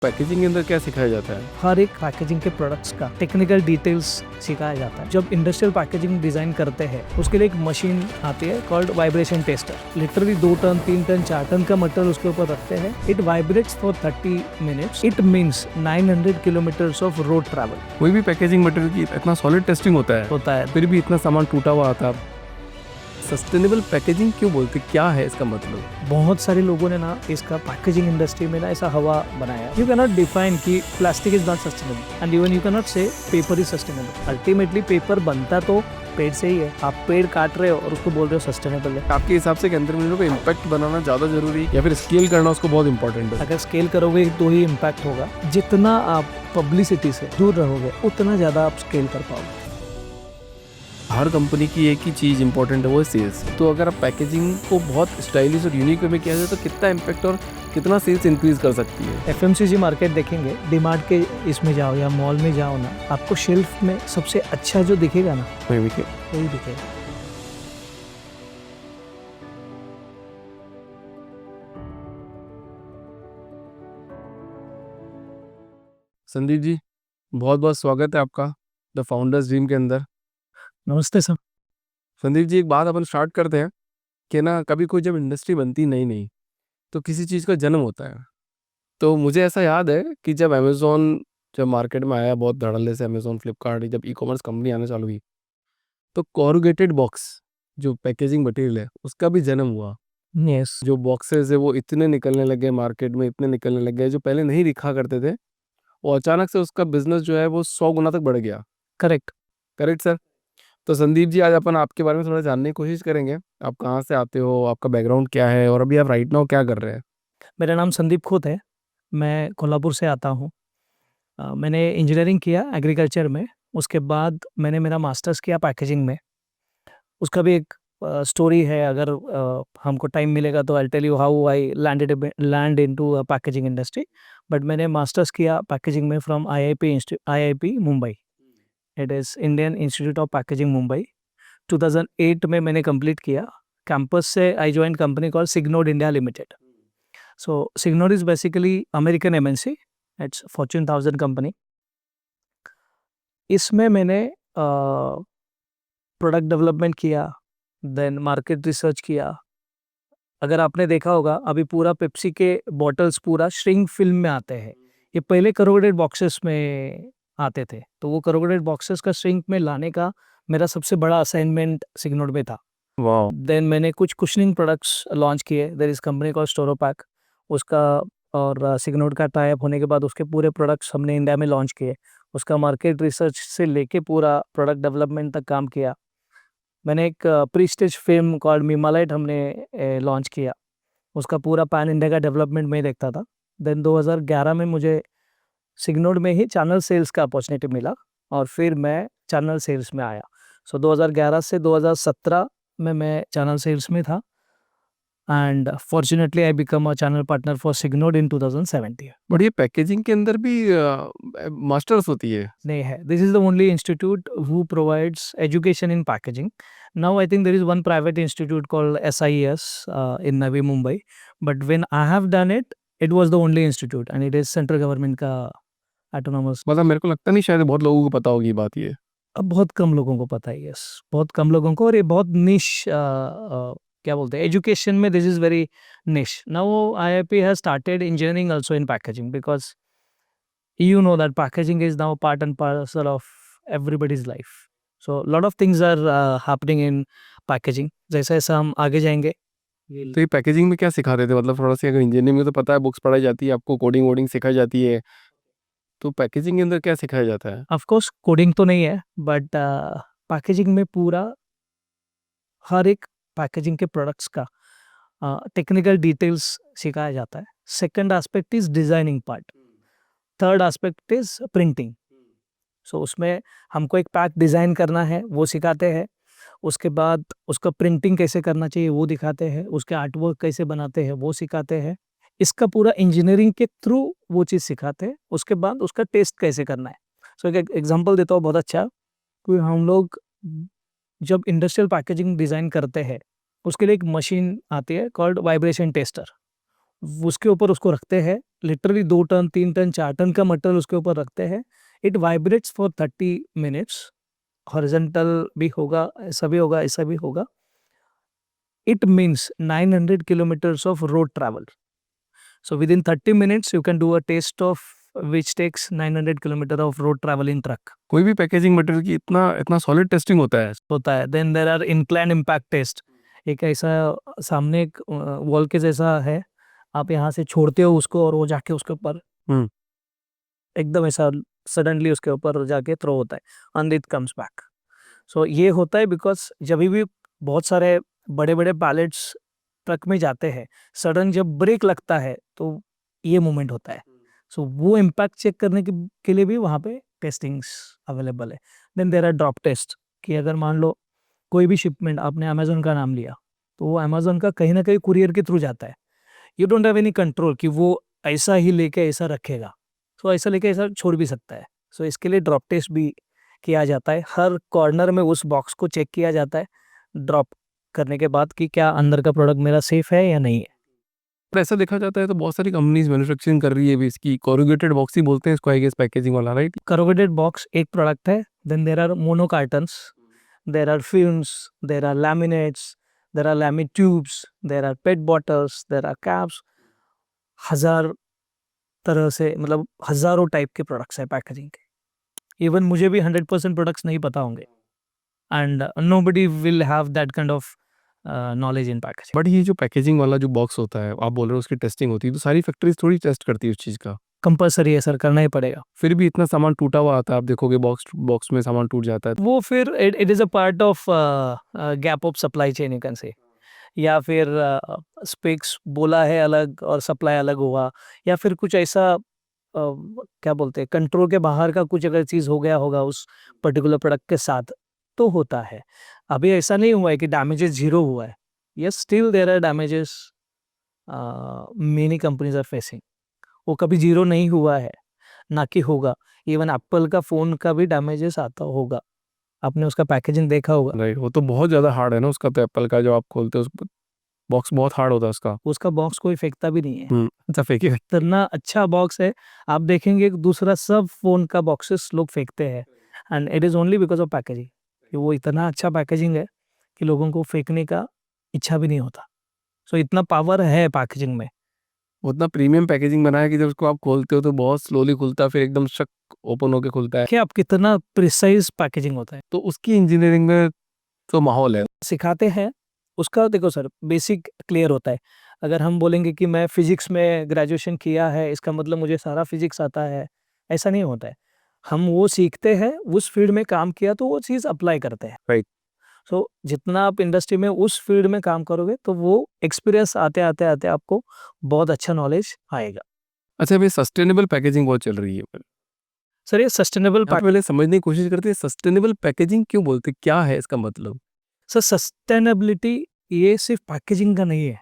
Packaging के अंदर क्या सिखाया जाता है? हर एक पैकेजिंग के प्रोडक्ट्स का टेक्निकल डिटेल्स सिखाया जाता है। जब इंडस्ट्रियल पैकेजिंग डिजाइन करते हैं उसके लिए एक मशीन आती है called vibration tester. Literally 2 ton 3 ton 4 ton का मटेरियल उसके ऊपर रखते हैं। It vibrates for 30 minutes. It means 900 kilometres of road travel. कोई भी पैकेजिंग मटेरियल की इतना सॉलिड टेस्टिंग होता है फिर भी इतना सामान टूटा हुआ आता है। सस्टेनेबल पैकेजिंग क्यों बोलते, क्या है इसका मतलब? बहुत सारे लोगों ने ना इसका पैकेजिंग इंडस्ट्री में ना ऐसा हवा बनाया। यू कैन नॉट डिफाइन कि plastic is not sustainable and even you can not say paper is sustainable. Ultimately paper बनता तो पेड़ से ही है। आप पेड़ काट रहे हो और उसको बोल रहे हो सस्टेनेबल है। आपके हिसाब से एंटरप्रेन्योर को इम्पैक्ट बनाना ज़्यादा जरूरी या फिर स्केल करना उसको बहुत इंपॉर्टेंट है? अगर स्केल करोगे तो ही इम्पैक्ट होगा। जितना आप पब्लिसिटी से दूर रहोगे उतना ज़्यादा आप स्केल कर पाओगे। हर कंपनी की एक ही चीज़ इंपॉर्टेंट है, वो है सेल्स। तो अगर आप पैकेजिंग को बहुत स्टाइलिश और यूनिक वे में किया जाए तो कितना इम्पैक्ट और कितना सेल्स इंक्रीज कर सकती है? एफएमसीजी मार्केट देखेंगे, डीमार्ट के इसमें जाओ या मॉल में जाओ ना, आपको शेल्फ में सबसे अच्छा जो दिखेगा ना वही दिखेगा। संदीप जी, बहुत बहुत स्वागत है आपका द फाउंडर्स ड्रीम के अंदर। नमस्ते सर। संदीप जी, एक बात अपन स्टार्ट करते हैं कि ना, कभी कोई जब इंडस्ट्री बनती नहीं नहीं तो किसी चीज़ का जन्म होता है। तो मुझे ऐसा याद है कि जब अमेज़ोन जब मार्केट में आया, बहुत धड़ल्ले से अमेज़ोन फ्लिपकार्ट जब ई कॉमर्स कंपनी आना चालू हुई, तो कॉरुगेटेड बॉक्स जो पैकेजिंग मटेरियल है उसका भी जन्म हुआ। यस, जो बॉक्सेस है वो इतने निकलने लगे मार्केट में, इतने निकलने लग गए जो पहले नहीं दिखा करते थे, और अचानक से उसका बिजनेस जो है वो 100 गुना तक बढ़ गया। करेक्ट। Correct sir. तो संदीप जी, आज अपन आपके बारे में थोड़ा जानने की कोशिश करेंगे। आप कहाँ से आते हो, आपका बैकग्राउंड क्या है, और अभी आप राइट नाउ क्या कर रहे हैं? मेरा नाम संदीप खोत है। मैं कोल्हापुर से आता हूँ। मैंने इंजीनियरिंग किया एग्रीकल्चर में। उसके बाद मैंने मेरा मास्टर्स किया पैकेजिंग में। उसका भी एक स्टोरी है। अगर हमको टाइम मिलेगा तो I tell you how I land into packaging industry. But मैंने मास्टर्स किया पैकेजिंग में from IIP Mumbai. It is Indian institute of packaging Mumbai. 2008 में मैंने कंप्लीट किया। कैंपस से I join company call Signode India limited. So Signode is basically American MNC. It's Fortune 1000 company. इसमें मैंने product development किया, देन मार्केट रिसर्च किया। अगर आपने देखा होगा अभी पूरा पेप्सी के बॉटल्स पूरा श्रिंक फिल्म में आते हैं। ये पहले करोगेटेड बॉक्सेस में आते थे, तो वो करोगेटेड बॉक्सेस का श्रिंक में लाने का मेरा सबसे बड़ा असाइनमेंट सिग्नोड में था। वाह। देन मैंने कुछ कुशनिंग प्रोडक्ट्स लॉन्च किए। There is company called Storopack. उसका और सिग्नोड का टाई अप होने के बाद उसके पूरे प्रोडक्ट्स हमने इंडिया में लॉन्च किए। उसका मार्केट रिसर्च से लेके पूरा प्रोडक्ट डेवलपमेंट तक काम किया। मैंने एक प्रीस्टेज फिल्म कॉल्ड मीमालाइट हमने लॉन्च किया। उसका पूरा पैन इंडिया का डेवलपमेंट मैं देखता था। देन 2011 में मुझे सिग्नोड में ही चैनल सेल्स का अपॉर्चुनिटी मिला और फिर मैं चैनल सेल्स में आया। सो 2011 से 2017 में मैं चैनल सेल्स में था and fortunately I become a channel partner for Signode in 2017। But ये पैकेजिंग के अंदर भी मास्टर्स होती है? नहीं है। This is the only institute who provides education in packaging. Now I think there is one private institute called SIES in Navi Mumbai, but when I have done it, it was the only institute and it is central government का autonomous. मतलब मेरे को लगता नहीं शायद बहुत लोगों को पता होगी बात ये। अब बहुत कम लोगों को पता है। यस, बहुत कम लोगों को। और ये बहुत निश क्या बोलते हैं, एजुकेशन में दिस इज वेरी निश। Now IIP has started engineering also in packaging because you know that packaging is now part and parcel of everybody's life. So lot of things are happening in packaging. जैसे जैसे हम आगे जाएंगे तो ये packaging में क्या सिखाते थे? मतलब थोड़ा सा, अगर इंजीनियरिंग में तो पता है बुक्स पढ़ाई जाती है, आपको कोडिंग वोडिंग सिखाई जाती है, तो पैकेजिंग के अंदर क्या सिखाया जाता है? ऑफ कोर्स कोडिंग तो नहीं है, बट पैकेजिंग में पूरा हर एक पैकेजिंग के प्रोडक्ट्स का टेक्निकल डिटेल्स सिखाया जाता है। Second aspect is designing part. Third aspect is printing. So उसमें हमको एक पैक डिज़ाइन करना है वो सिखाते हैं। उसके बाद उसका प्रिंटिंग कैसे करना चाहिए वो दिखाते हैं। उसके आर्टवर्क कैसे बनाते हैं वो सिखाते हैं। इसका पूरा इंजीनियरिंग के थ्रू वो चीज़ सिखाते हैं। उसके बाद उसका टेस्ट कैसे करना है। सो एक एग्जांपल देता हूँ बहुत अच्छा, कि हम लोग जब इंडस्ट्रियल पैकेजिंग डिज़ाइन करते हैं उसके लिए एक मशीन आती है कॉल्ड वाइब्रेशन टेस्टर। उसके ऊपर उसको रखते हैं, लिटरली 2 टन 3 टन 4 टन का मटेरियल उसके ऊपर रखते हैं। It vibrates for 30 minutes, horizontal भी होगा, ऐसा भी होगा, ऐसा भी होगा। It means 900 kilometers of road travel. So within 30 minutes, you can do a taste of which takes 900 kilometer of road travel in truck. कोई भी पैकेजिंग मटेरियल की इतना इतना सॉलिड टेस्टिंग होता है? होता है। Then there are incline impact test. एक ऐसा सामने एक वॉल के जैसा है, आप यहाँ से छोड़ते हो उसको और वो जाके उसके ऊपर हम्म। एकदम ऐसा सडनली उसके ऊपर जाके थ्रो होता है एंड इट कम्स बैक। सो ये होता है बिकॉज जब भी बहुत सारे बड़े बड़े पैलेट्स ट्रक में जाते हैं, सडन जब ब्रेक लगता है तो ये मूवमेंट होता है। सो वो इम्पैक्ट चेक करने के लिए भी वहाँ पे टेस्टिंग्स अवेलेबल है। Then there are drop test, कि अगर मान लो कोई भी शिपमेंट, आपने अमेजोन का नाम लिया, तो वो अमेजोन का कहीं ना कहीं कुरियर के थ्रू जाता है। You don't have any control कि वो ऐसा ही लेके ऐसा रखेगा, तो ऐसा लेके ऐसा छोड़ भी सकता है। सो इसके लिए ड्रॉप टेस्ट भी किया जाता है। हर कॉर्नर में उस बॉक्स को चेक किया जाता है ड्रॉप करने के बाद कि क्या अंदर का प्रोडक्ट मेरा सेफ है या नहीं है। पर ऐसा देखा जाता है तो बहुत सारी कंपनीज मैन्युफैक्चरिंग कर रही है भी इसकी, कोरुगेटेड बॉक्स ही बोलते हैं इसको, आई गेस, पैकेजिंग वाला, राइट? करोगेटेड बॉक्स एक प्रोडक्ट है। Then there are mono cartons, there are films, there are laminates, there are laminate tubes, there are PET bottles, there are caps. हजार तरह से, मतलब हजारों टाइप के प्रोडक्ट्स है पैकेजिंग के। इवन मुझे भी 100% प्रोडक्ट्स नहीं पता होंगे, and nobody will have that kind of knowledge in packaging. But ये जो पैकेजिंग वाला जो बॉक्स होता है, आप बोल रहे हो उसकी टेस्टिंग होती है, तो सारी फैक्ट्रीज थोड़ी टेस्ट करती है उस चीज़ का। कंपलसरी है सर, करना ही पड़ेगा। फिर भी इतना सामान टूटा हुआ आता है, आप देखोगे बॉक्स बॉक्स में सामान टूट जाता है। वो फिर it is a part of gap of supply chain, you can say. या फिर स्पेक्स बोला है अलग और सप्लाई अलग हुआ, या फिर कुछ ऐसा क्या बोलते हैं, कंट्रोल के बाहर का कुछ अगर चीज़ हो गया होगा उस पर्टिकुलर प्रोडक्ट के साथ, तो होता है। अभी ऐसा नहीं हुआ है कि डैमेजेस जीरो हुआ है। Yes, still there are damages many companies are facing. वो कभी जीरो नहीं हुआ है, ना कि होगा। इवन एप्पल का फ़ोन का भी डैमेजेस आता होगा, आपने उसका पैकेजिंग देखा होगा। राइट, वो तो बहुत ज़्यादा हार्ड है ना उसका, तो एप्पल का जो आप खोलते हो उस बॉक्स बहुत हार्ड होता है उसका। उसका बॉक्स कोई फेंकता भी नहीं है। अच्छा, फेंकिए। इतना अच्छा बॉक्स है, आप देखेंगे दूसरा सब फ़ोन का बॉक्सेस लोग फेंकते हैं, and it is only because of packaging. कि वो इतना अच्छा पैकेजिंग है कि लोगों को फेंकने का इच्छा भी नहीं होता। सो इतना पावर है पैकेजिंग में। उतना प्रीमियम पैकेजिंग बनाया कि जब उसको आप खोलते हो तो बहुत स्लोली खुलता है, फिर एकदम शक ओपन होके खुलता है। कि आप कितना प्रिसाइज पैकेजिंग होता है। तो उसकी इंजीनियरिंग में तो माहौल है। सिखाते हैं उसका, देखो सर, बेसिक क्लियर होता है। अगर हम बोलेंगे कि मैं फिजिक्स में ग्रेजुएशन किया है, इसका मतलब मुझे सारा फिजिक्स आता है, ऐसा नहीं होता है। हम वो सीखते हैं, उस फील्ड में काम किया तो वो चीज़ अप्लाई करते हैं। राइट। सो जितना आप इंडस्ट्री में उस फील्ड में काम करोगे, तो वो एक्सपीरियंस आते आते आते आपको बहुत अच्छा नॉलेज आएगा। अच्छा, अभी सस्टेनेबल पैकेजिंग बहुत चल रही है। सर ये सस्टेनेबल आप पहले समझने की कोशिश करते हैं सस्टेनेबल पैकेजिंग क्यों बोलते हैं, क्या है इसका मतलब? सर सस्टेनेबिलिटी ये सिर्फ पैकेजिंग का नहीं है।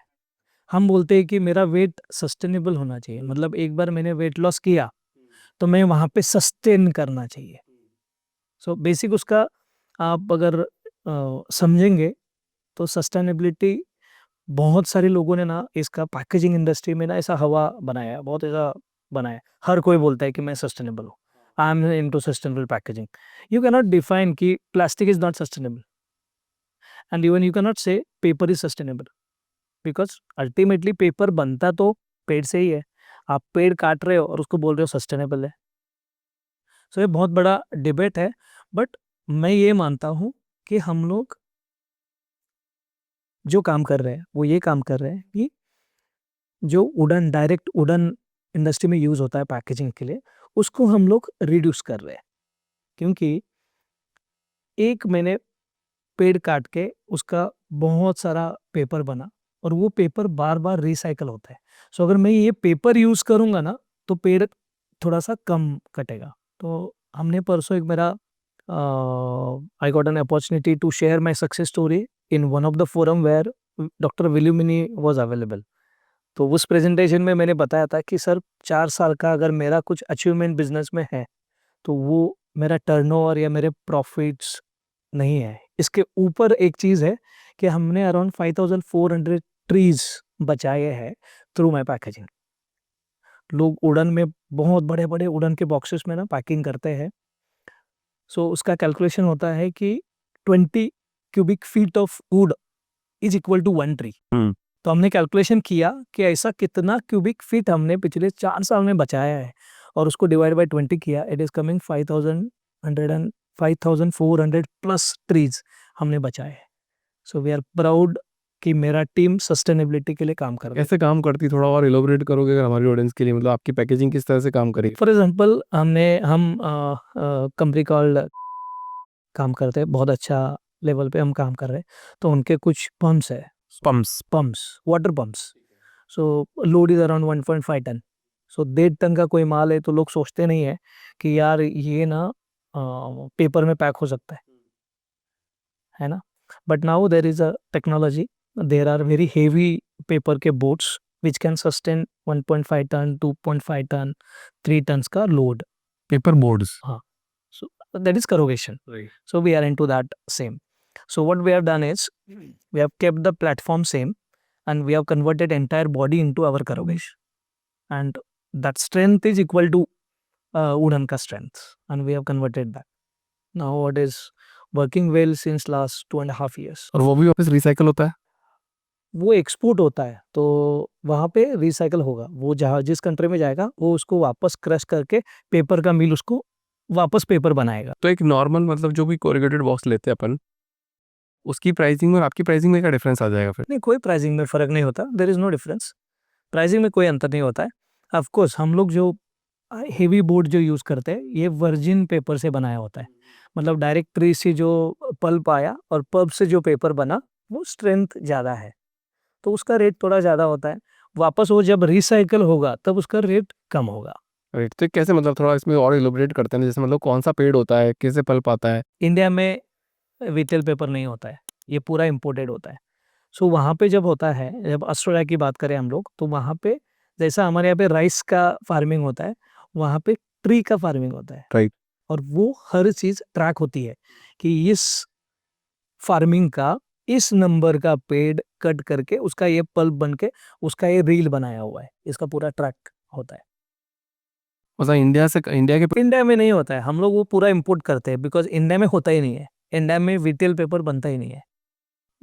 हम बोलते हैं कि मेरा वेट सस्टेनेबल होना चाहिए, मतलब एक बार मैंने वेट लॉस किया तो मैं वहाँ पे सस्टेन करना चाहिए। सो बेसिक उसका आप अगर समझेंगे तो सस्टेनेबिलिटी, बहुत सारे लोगों ने ना इसका पैकेजिंग इंडस्ट्री में ना ऐसा हवा बनाया है, बहुत ऐसा बनाया है। हर कोई बोलता है कि मैं सस्टेनेबल हूँ, I am into sustainable packaging. You can not define कि plastic is not sustainable, and even you can not say paper is sustainable, because ultimately paper बनता तो पेड़ से ही है। आप पेड़ काट रहे हो और उसको बोल रहे हो सस्टेनेबल है। सो ये बहुत बड़ा डिबेट है, बट मैं ये मानता हूँ कि हम लोग जो काम कर रहे हैं वो ये काम कर रहे हैं कि जो वुडन, डायरेक्ट वुडन इंडस्ट्री में यूज़ होता है पैकेजिंग के लिए, उसको हम लोग रिड्यूस कर रहे हैं। क्योंकि एक मैंने पेड़ काट के उसका बहुत सारा पेपर बना, और वो पेपर बार बार रिसाइकल होता है। सो अगर मैं ये पेपर यूज़ करूँगा ना, तो पेड़ थोड़ा सा कम कटेगा। तो हमने परसों एक मेरा I got an opportunity to share my success story in one of the forum where doctor विल्यूमिनी वॉज अवेलेबल। तो उस प्रेजेंटेशन में मैंने बताया था कि सर 4 साल का अगर मेरा कुछ अचीवमेंट बिजनेस में है, तो वो मेरा टर्नओवर या मेरे प्रॉफिट्स नहीं है। इसके ऊपर एक चीज़ है कि हमने अराउंड 5400 ट्रीज़ बचाए हैं, थ्रू माय पैकेजिंग। लोग उड़न में बहुत बड़े-बड़े उड़न के बॉक्सेस में ना पैकिंग करते हैं। सो उसका कैलकुलेशन होता है कि 20 cubic feet of wood is equal to 1 tree. तो हमने कैलकुलेशन किया कि ऐसा कितना क्यूबिक फीट हमने पिछले 4 साल में बचाया है और उसको डिवाइड बाय 20 किया। It is coming 5400 plus trees हमने बचाए हैं। सो वी आर प्राउड कि मेरा टीम सस्टेनेबिलिटी के लिए काम कर रहा है। कैसे काम करती, थोड़ा और इलोबरेट करोगे अगर हमारी ऑडियंस के लिए, मतलब आपकी पैकेजिंग किस तरह से काम करेगी? फॉर एग्जांपल हम कंपनी कॉल्ड काम करते हैं, बहुत अच्छा लेवल पे हम काम कर रहे हैं। तो उनके कुछ पंप्स है, pumps water pumps. So load is around 1.5 ton. So 1.5 ton का कोई माल है तो लोग सोचते नहीं है कि यार ये ना पेपर में पैक हो सकता है ना। But now there is a technology, there are very heavy paper के boards which can sustain 1.5 ton, 2.5 ton, 3 tons का लोड। Paper boards. हाँ, so that is corrugation. So we are into that same. So what we have done is we have kept the platform same and we have converted entire body into our corrugation, and that strength is equal to wooden ka strength, and we have converted that. Now it is working well since last 2.5 years. और वो भी वापस recycle होता है? वो export होता है तो वहाँ पे रिसाइकल होगा, वो जहाँ जिस कंट्री में जाएगा वो उसको वापस क्रश करके पेपर का मिल उसको वापस पेपर बनाएगा। तो एक नॉर्मल, मतलब जो भी कोरिगेटेड बॉक्स लेते हैं अपन, उसकी प्राइसिंग और आपकी प्राइसिंग में क्या डिफरेंस आ जाएगा फिर? नहीं, कोई प्राइसिंग में फ़र्क नहीं होता, there is no difference. Pricing में कोई अंतर नहीं होता है। ऑफ कोर्स हम लोग जो हेवी बोर्ड जो यूज़ करते हैं, ये वर्जिन पेपर से बनाया होता है। मतलब डायरेक्ट ट्री से जो पल्प आया और पल्प से जो पेपर बना, वो स्ट्रेंथ ज़्यादा है, तो उसका रेट थोड़ा ज़्यादा होता है। वापस वो जब रिसाइकिल होगा, तब उसका रेट कम होगा। राइट, तो कैसे, मतलब थोड़ा इसमें और इलोबरेट करते हैं, जैसे मतलब कौन सा पेड़ होता है, कैसे पल्प आता है? इंडिया में रिटेल पेपर नहीं होता है, ये पूरा इम्पोर्टेड होता है। सो वहाँ पे जब होता है, जब ऑस्ट्रेलिया की बात करें हम लोग, तो वहाँ पे जैसा हमारे यहाँ पे राइस का फार्मिंग होता है, वहाँ पे ट्री का फार्मिंग होता है। राइट। और वो हर चीज़ ट्रैक होती है कि इस फार्मिंग का इस नंबर का पेड़ कट करके उसका ये पल्प बन के उसका ये रील बनाया हुआ है, इसका पूरा ट्रैक होता है। मतलब इंडिया के इंडिया में नहीं होता है, हम लोग वो पूरा इम्पोर्ट करते हैं, बिकॉज इंडिया में होता ही नहीं है, इंडिया में रिटेल पेपर बनता ही नहीं है।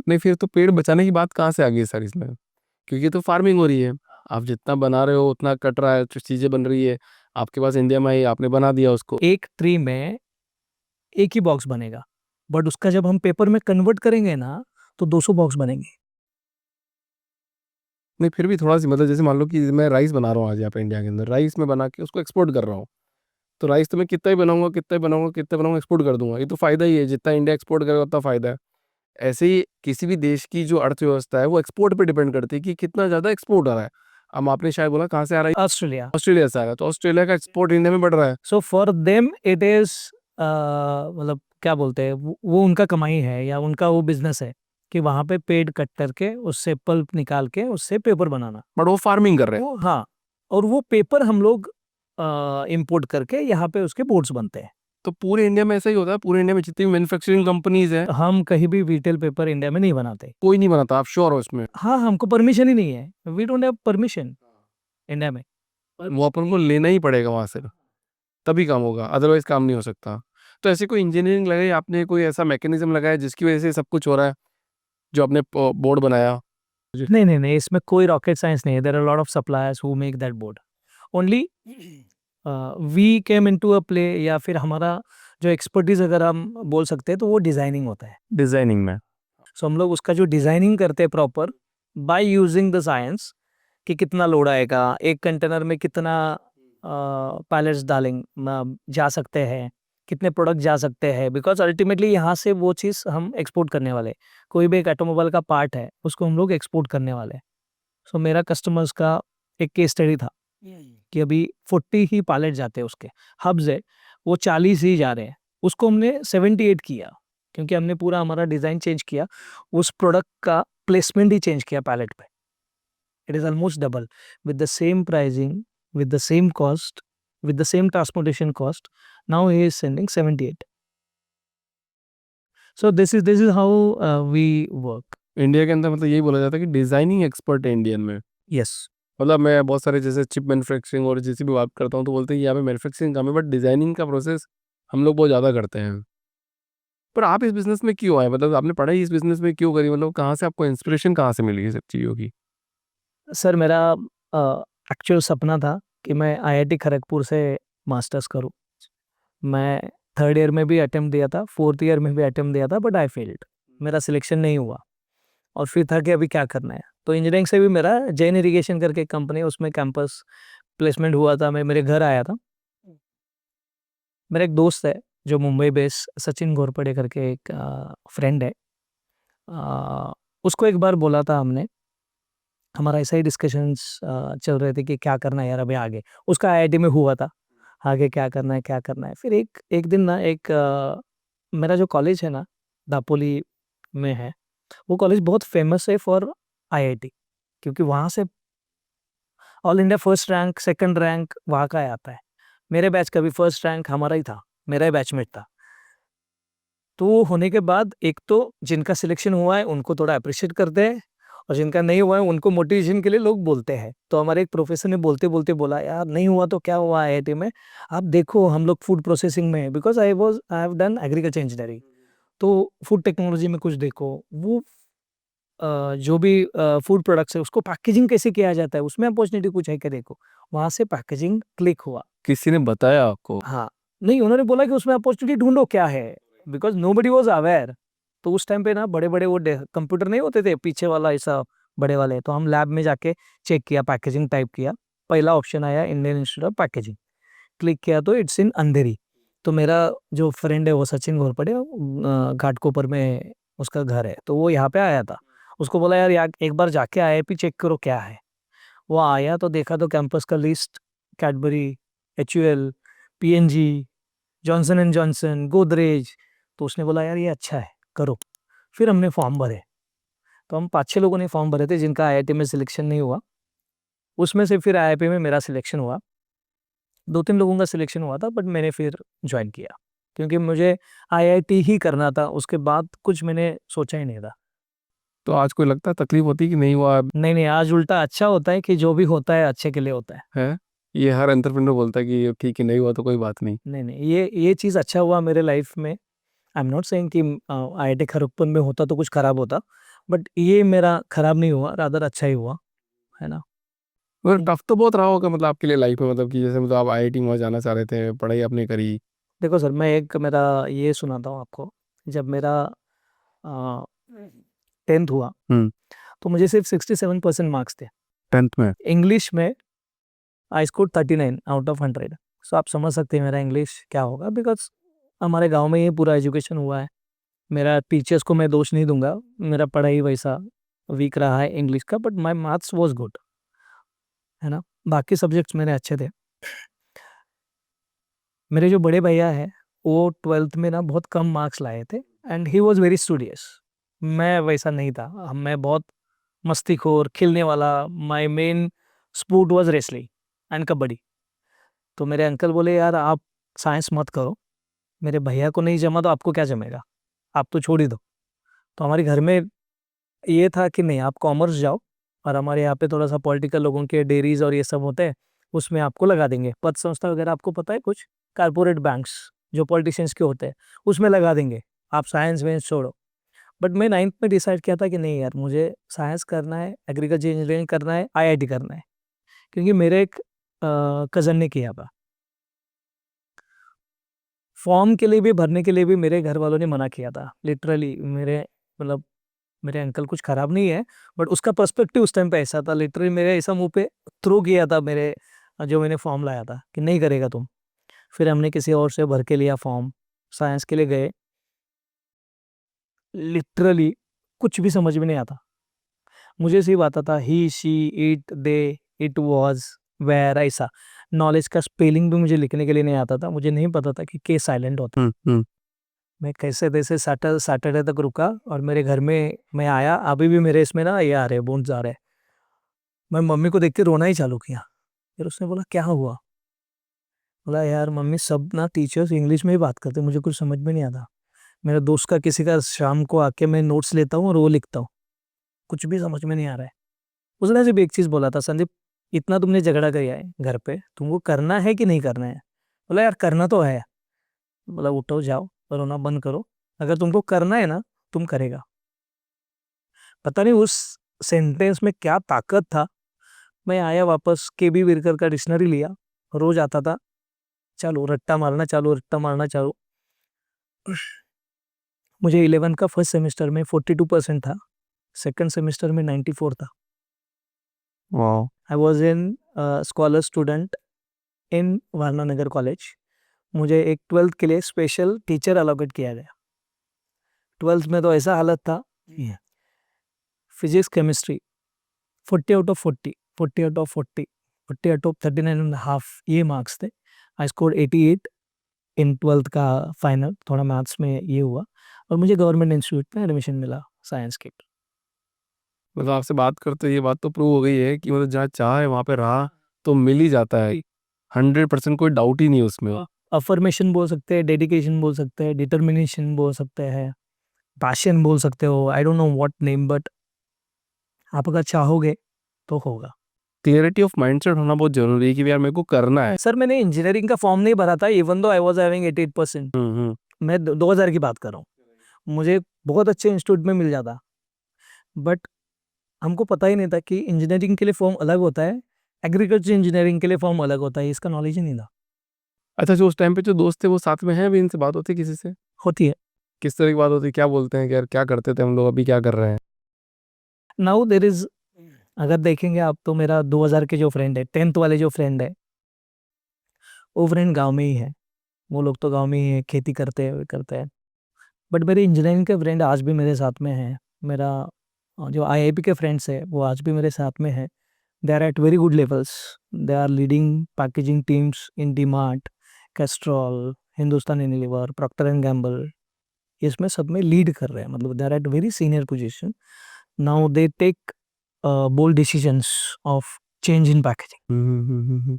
नहीं, फिर तो पेड़ बचाने की बात कहाँ से आ गई सर इसमें? क्योंकि तो फार्मिंग हो रही है, आप जितना बना रहे हो उतना कट रहा है, जो चीज़ें बन रही है आपके पास इंडिया में ही, आपने बना दिया उसको। एक ट्री में एक ही बॉक्स बनेगा, बट उसका जब हम पेपर में कन्वर्ट करेंगे ना, तो 200 बॉक्स बनेंगे। नहीं, फिर भी थोड़ा सी, मतलब जैसे मान लो कि मैं राइस बना रहा हूँ आज यहाँ पे इंडिया के अंदर, राइस में बना के उसको एक्सपोर्ट कर रहा हूँ, तो राइस तो मैं कितना ही बनाऊंगा, एक्सपोर्ट कर दूंगा, ये तो फायदा ही है, जितना इंडिया एक्सपोर्ट करेगा उतना फायदा है। ऐसे ही किसी भी देश की जो अर्थव्यवस्था है वो एक्सपोर्ट पे डिपेंड करती है कि कितना ज़्यादा एक्सपोर्ट आ रहा है। अब आपने शायद बोला कहाँ से आ रहा है? ऑस्ट्रेलिया। ऑस्ट्रेलिया से आ रहा है, तो ऑस्ट्रेलिया का एक्सपोर्ट इंडिया में बढ़ रहा है। So for them it is मतलब क्या बोलते हैं, वो उनका कमाई है या उनका वो बिजनेस है कि वहां पे पेड़ कट करके उससे पल्प निकाल के उससे पेपर बनाना। बट वो फार्मिंग कर रहे हैं। वो हाँ, और वो पेपर हम लोग इंपोर्ट करके यहाँ पे उसके बोर्ड्स बनते हैं। तो पूरे इंडिया में ऐसा ही होता है, पूरे इंडिया में जितनी भी मैन्युफैक्चरिंग कंपनीज हैं, हम कहीं भी रिटेल पेपर इंडिया में नहीं बनाते। कोई नहीं बनाता, आप श्योर हो इसमें? हाँ, हमको परमिशन ही नहीं है, we don't have permission India में। वो अपन को लेना ही पड़ेगा वहां से, तभी काम होगा, अदरवाइज काम नहीं हो सकता। तो ऐसी कोई इंजीनियरिंग लगाई आपने, कोई ऐसा मैकेनिज्म लगाया जिसकी वजह से सब कुछ हो रहा है, जो आपने बोर्ड बनाया? नहीं नहीं नहीं, इसमें कोई रॉकेट साइंस नहीं है। There are lot of suppliers who make that board. Only we came into a play, या फिर हमारा जो एक्सपर्टीज अगर हम बोल सकते हैं तो वो डिजाइनिंग होता है। डिजाइनिंग में? सो हम लोग उसका जो डिजाइनिंग करते हैं proper by using the science, कि कितना लोड आएगा, एक कंटेनर में कितना पैलेट्स जा सकते हैं, कितने प्रोडक्ट जा सकते हैं, बिकॉज अल्टीमेटली यहाँ से वो चीज़ हम एक्सपोर्ट करने वाले हैं। कोई भी एक ऑटोमोबाइल का पार्ट है उसको हम लोग एक्सपोर्ट करने वाले हैं। सो मेरा कस्टमर्स का एक केस स्टडी था कि अभी 40 ही पैलेट जाते हैं, उसके हब्स है वो 40 ही जा रहे हैं, उसको हमने 78 किया, क्योंकि हमने पूरा हमारा डिज़ाइन चेंज किया, उस प्रोडक्ट का प्लेसमेंट ही चेंज किया पैलेट पे। It is almost double with the same pricing, with the same cost, with the same transportation cost. Now he is sending 78. So this is how we work. India के अंदर मतलब यही बोला जाता है कि डिजाइनिंग एक्सपर्ट है इंडियन में। Yes. मतलब मैं बहुत सारे जैसे चिप मैन्युफैक्चरिंग और जैसे भी बात करता हूँ तो बोलते हैं कि यहाँ पे मैन्युफैक्चरिंग कम है बट डिज़ाइनिंग का प्रोसेस हम लोग बहुत ज़्यादा करते हैं। पर आप इस बिज़नेस में क्यों आए? मतलब आपने पढ़ाई इस बिज़नेस में क्यों करी? मतलब कहाँ से आपको इंस्पिरेशन कहाँ से मिली ये सब चीज़ों की? सर मेरा एक्चुअल सपना था कि मैं आईआईटी खड़गपुर से मास्टर्स करूँ। मैं 3rd ईयर में भी अटेम्प्ट दिया था, 4th ईयर में भी अटेम्प्ट दिया था बट आई फेल्ड। मेरा सिलेक्शन नहीं हुआ और फिर था कि अभी क्या करना है? तो इंजीनियरिंग से भी मेरा जैन इरिगेशन करके एक कंपनी है उसमें कैंपस प्लेसमेंट हुआ था, मैं मेरे घर आया था। मेरा एक दोस्त है जो मुंबई बेस्ड सचिन घोरपड़े करके एक फ्रेंड है। अ, उसको एक बार बोला था हमने, हमारा ऐसा ही डिस्कशंस चल रहे थे कि क्या करना है यार अभी आगे। उसका आईआईटी में हुआ था, आगे क्या करना है, क्या करना है? फिर एक एक दिन ना एक मेरा जो कॉलेज है ना, दापोली में है, वो कॉलेज बहुत फेमस है फॉर आईआईटी क्योंकि वहाँ से all India first rank, second rank वहाँ का ही आता है। मेरे बैच का भी फर्स्ट रैंक हमारा ही था, मेरा ही बैचमेट था। तो वो होने के बाद एक तो जिनका सिलेक्शन हुआ है उनको थोड़ा एप्रिशिएट करते हैं और जिनका नहीं हुआ है उनको मोटिवेशन के लिए लोग बोलते हैं। तो हमारे एक प्रोफेसर ने बोलते-बोलते बोला, "यार नहीं हुआ तो क्या हुआ आईआईटी में? आप देखो हम लोग फूड प्रोसेसिंग में हैं" because I have done agriculture engineering. तो फूड टेक्नोलॉजी में कुछ देखो, वो जो भी फूड प्रोडक्ट्स है उसको पैकेजिंग कैसे किया जाता है, उसमें अपॉर्च्युनिटी कुछ है क्या देखो। वहाँ से पैकेजिंग क्लिक हुआ। किसी ने बताया आपको? हाँ, नहीं उन्होंने बोला कि उसमें अपॉर्च्युनिटी ढूँढो क्या है, बिकॉज़ नोबडी वाज़ अवेयर। तो उस टाइम पे ना बड़े-बड़े वो डे कंप्यूटर नहीं होते थे पीछे वाला ऐसा बड़े वाले, तो हम लैब में जाके चेक किया, पैकेजिंग टाइप किया। पहला ऑप्शन आया Indian institute of packaging, click किया तो इट्स इन अंधेरी। तो मेरा जो फ्रेंड है वो सचिन घोरपड़े घाटकोपर में उसका घर है, तो वो यहाँ पे आया था। उसको बोला यार या एक बार जाके आईआईपी चेक करो क्या है। वो आया तो देखा तो कैंपस का list Cadbury, HUL, PNG, Johnson and Johnson, Godrej. तो उसने बोला यार ये अच्छा है, करो। फिर हमने फॉर्म भरे। तो हम 5-6 लोगों ने फॉर्म भरे थे जिनका आईआईटी में सिलेक्शन नहीं हुआ। उसमें से फिर आईआईपी में मेरा सिलेक्शन हुआ। 2-3 लोगों का सिलेक्शन हुआ था बट मैंने फिर जॉइन किया। क्योंकि मुझे आईआईटी ही करना था, उसके बाद कुछ मैंने सोचा ही नहीं था। तो आज कोई लगता है तकलीफ होती है कि नहीं हुआ नहीं, नहीं आज उल्टा अच्छा होता है कि जो भी होता है अच्छे के लिए होता है। है? ये हर एंटरप्रेन्योर बोलता है कि ठीक है नहीं हुआ तो कोई बात नहीं। नहीं, नहीं ये चीज़ अच्छा हुआ मेरे लाइफ में। आई एम नॉट सेइंग कि आईआईटी खड़गपुर में होता तो कुछ खराब होता, बट ये मेरा खराब नहीं हुआ, रादर अच्छा ही हुआ, है ना? मगर टफ तो बहुत रहा होगा मतलब आपके लिए लाइफ में मतलब कि जैसे मतलब आप आईआईटी में जाना चाह रहे थे, पढ़ाई आपने करी। देखो सर, मैं एक मेरा ये सुनाता हूँ आपको। जब मेरा अ, 10th हुआ, हुँ, तो मुझे सिर्फ 67% मार्क्स थे। 10th में। इंग्लिश में आई स्कोर्ड 39 आउट ऑफ 100। सो आप समझ सकते हैं मेरा इंग्लिश क्या होगा बिकॉज़ हमारे गाँव में ये पूरा एजुकेशन हुआ है। मेरा टीचर्स को मैं दोष नहीं दूँगा, मेरा पढ़ाई वैसा वीक रहा है इंग्लिश का but my marks was good, है ना? बाकी सब्जेक्ट्स मेरे अच्छे थे। मेरे जो बड़े भैया हैं, वो 12th में ना बहुत कम मार्क्स लाए थे and he was very studious. मैं वैसा नहीं था। मैं बहुत मस्तीखोर, खेलने वाला, my main sport was wrestling and kabaddi. तो मेरे अंकल बोले, "यार आप साइंस मत करो, मेरे भैया को नहीं जमा तो आपको क्या जमेगा? आप तो छोड़ ही दो।" तो हमारे घर में ये था कि नहीं आप कॉमर्स जाओ और हमारे यहाँ पे थोड़ा-सा पॉलिटिकल लोगों के डेयरीज़ और ये सब होते हैं, उसमें आपको लगा देंगे। पत संस्था वगैरह आपको पता है कुछ? कॉर्पोरेट बैंक्स जो पॉलिटिशियंस के होते हैं, उसमें लगा देंगे। आप साइंस-वाइंस छोड़ो। बट मैं 9th में डिसाइड किया था कि नहीं यार मुझे साइंस करना है, एग्रीकल्चर इंजीनियरिंग करना है, आईआईटी करना है। क्योंकि मेरे एक कज़न ने किया था। फॉर्म के लिए भी भरने के लिए भी मेरे घर वालों ने मना किया था। लिटरली मेरे मतलब मेरे अंकल कुछ खराब नहीं है, बट उसका पर्सपेक्टिव उस टाइम पे ऐसा था लिटरली मेरे ऐसा मुँह पे थ्रो किया था मेरे जो मैंने फॉर्म लाया था कि नहीं करेगा तुम। फिर हमने किसी और से भर के लिया फॉर्म, साइंस के लिए गए, लिटरली कुछ भी समझ में नहीं आता। मुझे सिर्फ आता था he, she, it, they, it was, where ऐसा। नॉलेज का स्पेलिंग भी मुझे लिखने के लिए नहीं आता था। मुझे नहीं पता था कि के साइलेंट होता है। हुँ, हुँ। मैं कैसे-तैसे सैटरडे तक रुका और मेरे घर में मैं आया, अभी भी मेरे इसमें ना ये आ रहे हैं, बूँदस आ रहे हैं। मैं मम्मी को देख के रोना ही चालू किया। फिर उसने बोला, "क्या हुआ?" बोला, "यार मम्मी सब ना टीचर्स इंग्लिश में ही बात करते हैं, मुझे कुछ समझ में नहीं आता। मेरा दोस्त का किसी का शाम को आके मैं नोट्स लेता हूँ और वो लिखता हूँ। कुछ भी समझ में नहीं आ रहा है।" उसने सिर्फ एक चीज़ बोला था, "संदीप इतना तुमने झगड़ा किया है घर पे, तुमको करना है कि नहीं करना है? बोला यार करना तो है। बोला उठो जाओ रोना बंद करो, अगर तुमको करना है ना तुम करेगा। पता नहीं उस सेंटेंस में क्या ताकत था। मैं आया वापस, के बी विरकर का डिक्शनरी लिया, रोज आता था, चालू रट्टा मारना चालू, रट्टा मारना चालू। मुझे 11 का फर्स्ट सेमेस्टर में 42% था, सेकंड सेमेस्टर में 94 था। वाह। I was in scholar student in Warna Nagar college. मुझे एक 12th के लिए स्पेशल टीचर अलॉकेट किया गया। 12th में तो ऐसा हालत था, physics chemistry 40 out of 40, 40 out of 40, 40 out of 39.5 ये मार्क्स थे। आई स्कोर 88 इन 12th का फाइनल। थोड़ा मैथ्स में ये हुआ और मुझे गवर्नमेंट इंस्टीट्यूट में एडमिशन मिला साइंस के। मतलब आपसे बात करते ये बात तो प्रूव हो गई है कि मतलब जहाँ चाह है वहाँ पे रहा तो मिल ही जाता है। 100% कोई डाउट ही नहीं उसमें। अफर्मेशन बोल सकते हैं, डेडिकेशन बोल सकते हैं, डिटर्मिनेशन बोल सकते हैं, पैशन बोल सकते हो, I don't know what name, but आप अगर चाहोगे तो होगा। क्लियरिटी ऑफ माइंडसेट होना बहुत जरूरी है कि यार मेरे को करना है। सर मैंने इंजीनियरिंग का फॉर्म नहीं भरा था, even though I was having 88%। मैं 2000 की बात कर रहा हूँ, मुझे बहुत अच्छे इंस्टीट्यूट में मिल जाता, बट हमको पता ही नहीं था कि इंजीनियरिंग के लिए फॉर्म अलग होता है, एग्रीकल्चर इंजीनियरिंग के लिए फॉर्म अलग होता है, इसका नॉलेज ही नहीं था। अच्छा, जो उस टाइम पे जो दोस्त थे वो साथ में हैं अभी? इनसे बात होती है किसी से? होती है। किस तरह की बात होती है? क्या बोलते हैं कि यार क्या करते थे हम लोग, अभी क्या कर रहे हैं? नाउ देर इज, अगर देखेंगे आप तो मेरा 2000 के जो फ्रेंड है, 10th वाले जो फ्रेंड है, वो फ्रेंड गांव में ही है। वो लोग तो गांव में ही है, खेती करते हैं। बट मेरे इंजीनियरिंग के फ्रेंड आज भी मेरे साथ में हैं। मेरा जो आईआईपी के फ्रेंड्स है वो आज भी मेरे साथ में है। They are at very good levels. They are leading packaging teams in DMart, Castrol, Hindustan Unilever, Procter and Gamble, इसमें सब में लीड कर रहे हैं। मतलब they are at very senior position. Now they take bold decisions of change in packaging.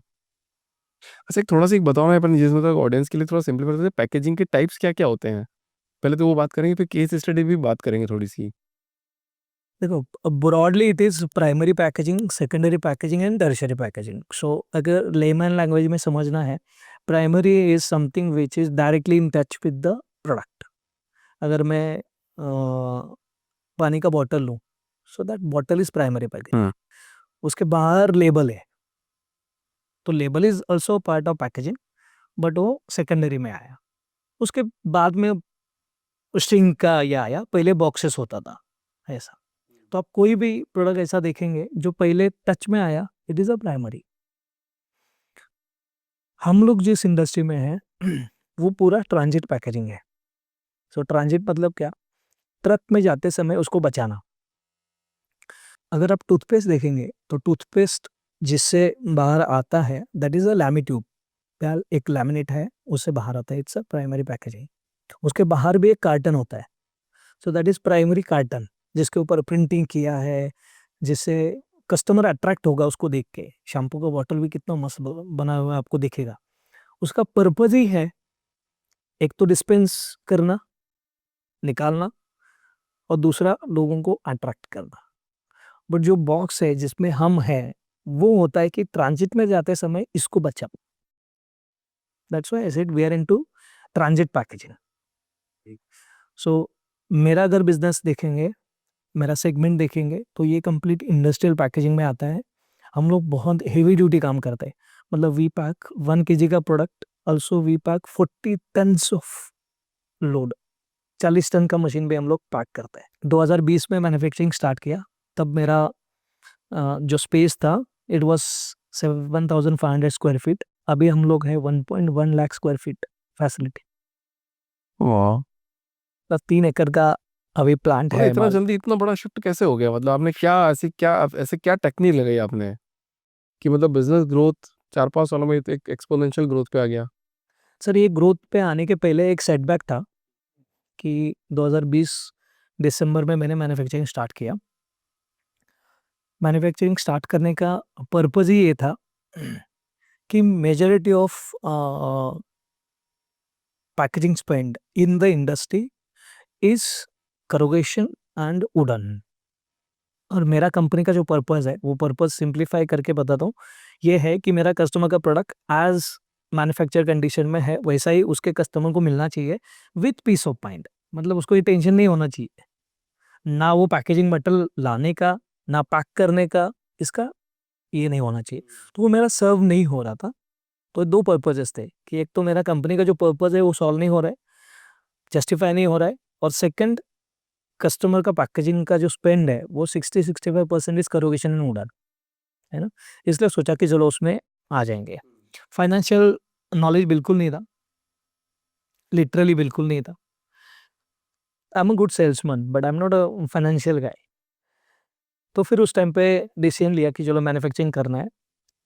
अच्छा, एक थोड़ा सा एक बताओ ना अपन जिसमें तक ऑडियंस के लिए थोड़ा सिंपल करते हैं, पैकेजिंग के टाइप्स क्या क्या होते हैं? पहले तो वो बात करेंगे, फिर केस स्टडी भी बात करेंगे थोड़ी सी। देखो broadly it is primary packaging, secondary packaging and tertiary packaging. So अगर लेमन लैंग्वेज में समझना है, primary is something which is directly in touch with the product. अगर मैं पानी का बॉटल लूँ, so that bottle is primary packaging. उसके बाहर लेबल है, तो label is also part of packaging, but वो सेकेंडरी में आया। उसके बाद में स्ट्रिंग का ये आया, पहले बॉक्सेस होता था ऐसा। तो आप कोई भी प्रोडक्ट ऐसा देखेंगे जो पहले टच में आया, इट इज अ प्राइमरी। हम लोग जिस इंडस्ट्री में हैं वो पूरा ट्रांजिट पैकेजिंग है। सो ट्रांजिट मतलब क्या? ट्रक में जाते समय उसको बचाना। अगर आप टूथपेस्ट देखेंगे तो टूथपेस्ट जिससे बाहर आता है that is a Lammy tube, एक लैमिनेट है उससे बाहर आता है, इट्स अ प्राइमरी पैकेजिंग। उसके बाहर भी एक कार्टन होता है, so that is primary carton, जिसके ऊपर प्रिंटिंग किया है, जिससे कस्टमर अट्रैक्ट होगा उसको देख के। शैम्पू का बॉटल भी कितना मस्त बना हुआ है आपको दिखेगा। उसका पर्पज ही है एक तो डिस्पेंस करना, निकालना, और दूसरा लोगों को अट्रैक्ट करना। बट जो बॉक्स है जिसमें हम हैं, वो होता है कि ट्रांजिट में जाते समय इसको बचाओ। That's why I said we are into transit packaging. So मेरा अगर बिजनेस देखेंगे, मेरा सेगमेंट देखेंगे, तो ये कंप्लीट इंडस्ट्रियल पैकेजिंग में आता है। हम लोग बहुत हेवी ड्यूटी काम करते हैं। मतलब वी पैक 1 kg का product, also we pack 40 tons of load, 40 ton का मशीन पे हम लोग पैक करते हैं। 2020 में मैन्युफैक्चरिंग स्टार्ट किया, तब मेरा जो स्पेस था इट वाज 7,500 स्क्वायर फीट। अभी हम लोग हैं 1.1 लाख स्क्वायर फीट फैसिलिटी। वाह। 3 एकड़ का अभी प्लांट मतलब है इतना जल्दी इतना बड़ा शिफ्ट कैसे हो गया? मतलब आपने क्या ऐसे क्या टेक्निक लगाई आपने कि मतलब बिजनेस ग्रोथ 4-5 सालों में एक एक्सपोनेंशियल ग्रोथ पे आ गया? सर ये ग्रोथ पे आने के पहले एक सेटबैक था कि 2020 दिसंबर में मैंने मैन्युफैक्चरिंग स्टार्ट किया। मैन्युफैक्चरिंग स्टार्ट करने का पर्पज़ ही ये था कि majority of packaging spend in the industry is corrugation and wooden. और मेरा कंपनी का जो पर्पज़ है वो पर्पज़ सिंप्लीफाई करके बताता हूँ, ये है कि मेरा कस्टमर का प्रोडक्ट एज़ मैन्युफैक्चर कंडीशन में है वैसा ही उसके कस्टमर को मिलना चाहिए विथ पीस ऑफ माइंड। मतलब उसको ये टेंशन नहीं होना चाहिए, ना वो पैकेजिंग मटेरियल लाने का, ना पैक करने का, इसका ये नहीं होना चाहिए। तो वो मेरा सर्व नहीं हो रहा था। तो 2 पर्पसेस थे कि एक तो मेरा कंपनी का जो पर्पज़ है वो सॉल्व नहीं हो रहा है, जस्टिफाई नहीं हो रहा है, और सेकंड कस्टमर का पैकेजिंग का जो स्पेंड है वो 60-65% इज़ करोगेशन एंड वुडन, है ना? इसलिए सोचा कि चलो उसमें आ जाएँगे। फाइनेंशियल नॉलेज बिल्कुल नहीं था, लिटरली बिल्कुल नहीं था। I am a good salesman but I am not a financial guy. तो फिर उस टाइम पे डिसीजन लिया कि चलो मैन्युफैक्चरिंग करना है।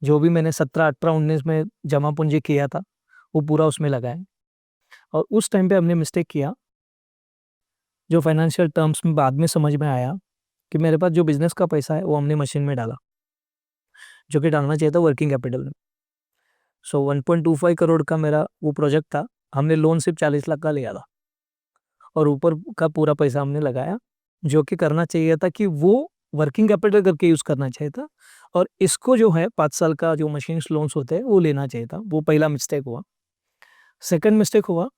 जो भी मैंने 17, 18, 19 में जमा पूँजी किया था, वो पूरा उसमें लगाया। और उस टाइम पे हमने मिस्टेक किया, जो फाइनेंशियल टर्म्स में बाद में समझ में आया कि मेरे पास जो बिज़नेस का पैसा है वो हमने मशीन में डाला, जो कि डालना चाहिए था वर्किंग कैपिटल में। सो 1.25 करोड़ का मेरा वो प्रोजेक्ट था, हमने लोन सिर्फ 40 लाख का लिया था और ऊपर का पूरा पैसा हमने लगाया, जो कि करना चाहिए था कि वो वर्किंग कैपिटल करके यूज़ करना चाहिए था, और इसको जो है 5 साल का जो मशीन्स लोन्स होते हैं वो लेना चाहिए था। वो पहला मिस्टेक हुआ। सेकंड मिस्टेक हुआ,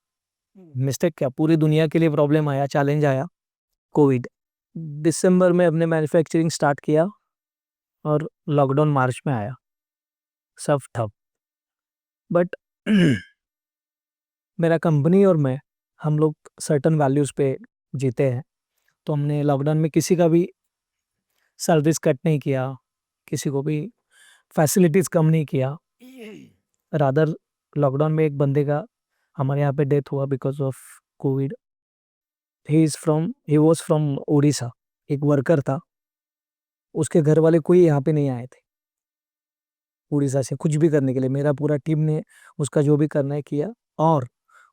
मिस्टेक क्या, पूरी दुनिया के लिए प्रॉब्लम आया, चैलेंज आया, कोविड। दिसंबर में हमने मैन्युफैक्चरिंग स्टार्ट किया और लॉकडाउन मार्च में आया, सब ठप। बट मेरा कंपनी और मैं, हम लोग सर्टेन वैल्यूज़ पे जीते हैं, तो हमने लॉकडाउन में किसी का भी सैलरीज़ कट नहीं किया, किसी को भी फैसिलिटीज़ कम नहीं किया। रादर लॉकडाउन में एक बंदे का हमारे यहाँ पे डेथ हुआ because of Covid. He was from Odisha, एक वर्कर था, उसके घर वाले कोई यहाँ पे नहीं आए थे, उड़ीसा से कुछ भी करने के लिए। मेरा पूरा टीम ने उसका जो भी करना है किया, और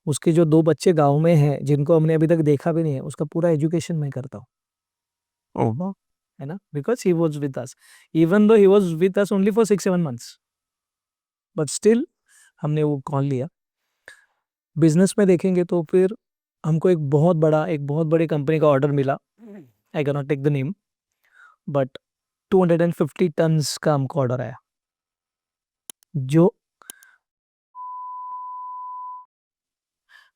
उसके जो 2 बच्चे गाँव में हैं, जिनको हमने अभी तक देखा भी नहीं है, उसका पूरा एजुकेशन मैं करता हूँ, ओह वाह! है ना? Because he was with us, even though he was with us only for 6-7 months, but still हमने वो कॉल लिया। बिज़नेस में देखेंगे तो फिर हमको एक बहुत बड़ी कंपनी का ऑर्डर मिला। I can not take the name, but 250 tons का हमको ऑर्डर आया, जो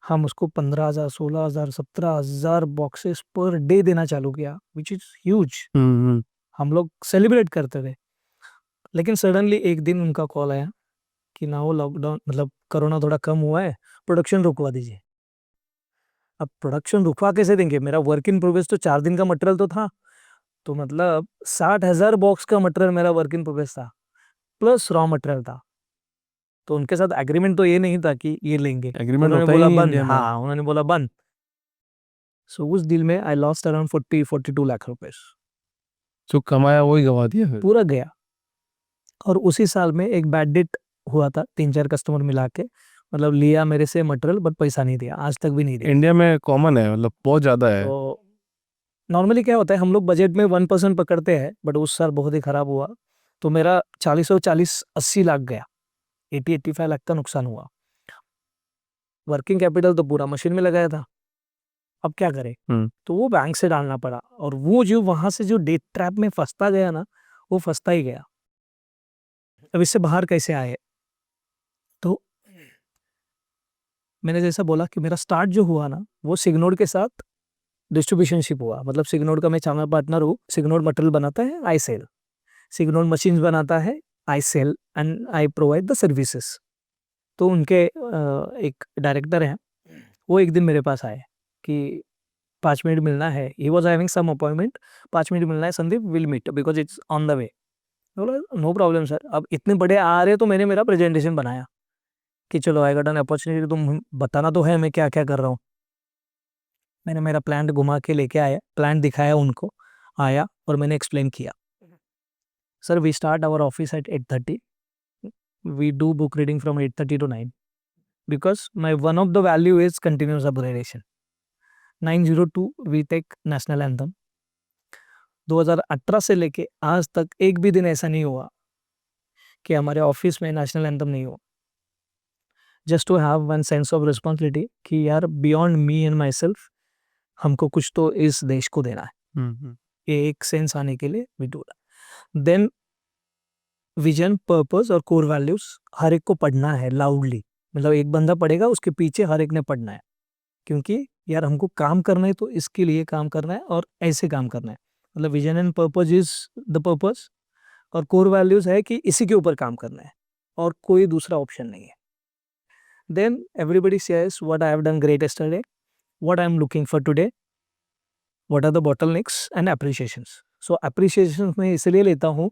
हम उसको 15,000, 16,000, 17,000 बॉक्सेस पर डे देना चालू किया, व्हिच इज़ ह्यूज। हुँ। हम लोग सेलिब्रेट करते थे। लेकिन सडनली एक दिन उनका कॉल आया कि ना, वो लॉकडाउन मतलब कोरोना थोड़ा कम हुआ है, प्रोडक्शन रुकवा दीजिए। अब प्रोडक्शन रुकवा कैसे देंगे? मेरा वर्क इन प्रोग्रेस तो 4 दिन का मटेरियल तो था। तो मतलब 60,000 बॉक्स का मटेरियल मेरा वर्क इन प्रोग्रेस था, प्लस रॉ मटेरियल था। तो उनके साथ एग्रीमेंट तो ये नहीं था कि ये लेंगे। एग्रीमेंट उन्होंने होता ही बोला नहीं बंद, इंडिया में। हाँ, उन्होंने बोला बंद। सो उस डील में I lost around 40-42 lakh rupees, जो कमाया वही गँवा दिया फिर। पूरा गया। और उसी साल में एक बैड डेट हुआ था, 3-4 कस्टमर मिला के, मतलब लिया मेरे से मटेरियल बट पैसा नहीं दिया, आज तक भी नहीं दिया। इंडिया में कॉमन है, मतलब बहुत ज़्यादा है। तो नॉर्मली क्या होता है, हम लोग बजट में 1% पकड़ते हैं, बट उस साल बहुत ही खराब हुआ। तो मेरा 40-80 लाख गया, 80-85 लाख का नुकसान हुआ। वर्किंग कैपिटल तो पूरा मशीन में लगाया था, अब क्या करें? हुँ। तो वो बैंक से डालना पड़ा, और वो जो वहाँ से जो डेट ट्रैप में फँसता गया ना, वो फँसता ही गया। अब इससे बाहर कैसे आए? तो मैंने जैसा बोला कि मेरा स्टार्ट जो हुआ ना, वो सिग्नोड के साथ डिस्ट्रीब्यूशनशिप हुआ। मतलब सिग्नोड का मैं चैनल पार्टनर हूँ, सिग्नोड मटेरियल बनाता है, आई सेल। सिग्नोड मशीन्स बनाता है, I sell and I provide the services. तो उनके एक डायरेक्टर हैं, वो एक दिन मेरे पास आए कि 5 मिनट मिलना है। He was having some appointment, 5 minute मिलना है Sandeep, will meet because it's on the way. बोला नो प्रॉब्लम सर। अब इतने बड़े आ रहे, तो मैंने मेरा प्रेजेंटेशन बनाया कि चलो आई गॉट एन अपॉर्च्युनिटी, तुम बताना तो है मैं क्या-क्या कर रहा हूँ। मैंने मेरा प्लांट घुमा के लेके आया, प्लांट दिखाया उनको, आया और मैंने एक्सप्लेन किया। Sir we start our office at 8:30, we do book reading from 8:30 to 9 because my one of the value is continuous upgradation. 902 we take national anthem. 2018 से लेके आज तक एक भी दिन ऐसा नहीं हुआ कि हमारे ऑफिस में नेशनल एंथम नहीं हुआ। Just to have one sense of responsibility कि यार beyond me and myself, हमको कुछ तो इस देश को देना है। हुँ, हुँ। ये एक सेंस आने के लिए we do that. Then vision, purpose और कोर वैल्यूज हर एक को पढ़ना है लाउडली, मतलब एक बंदा पढ़ेगा, उसके पीछे हर एक ने पढ़ना है, क्योंकि यार हमको काम करना है तो इसके लिए काम करना है और ऐसे काम करना है। मतलब vision and purpose is the purpose, और कोर वैल्यूज है कि इसी के ऊपर काम करना है और कोई दूसरा ऑप्शन नहीं है। Then everybody says what I have done great yesterday, what I am looking for today, what are the bottlenecks and appreciations. So appreciations मैं इसलिए लेता हूँ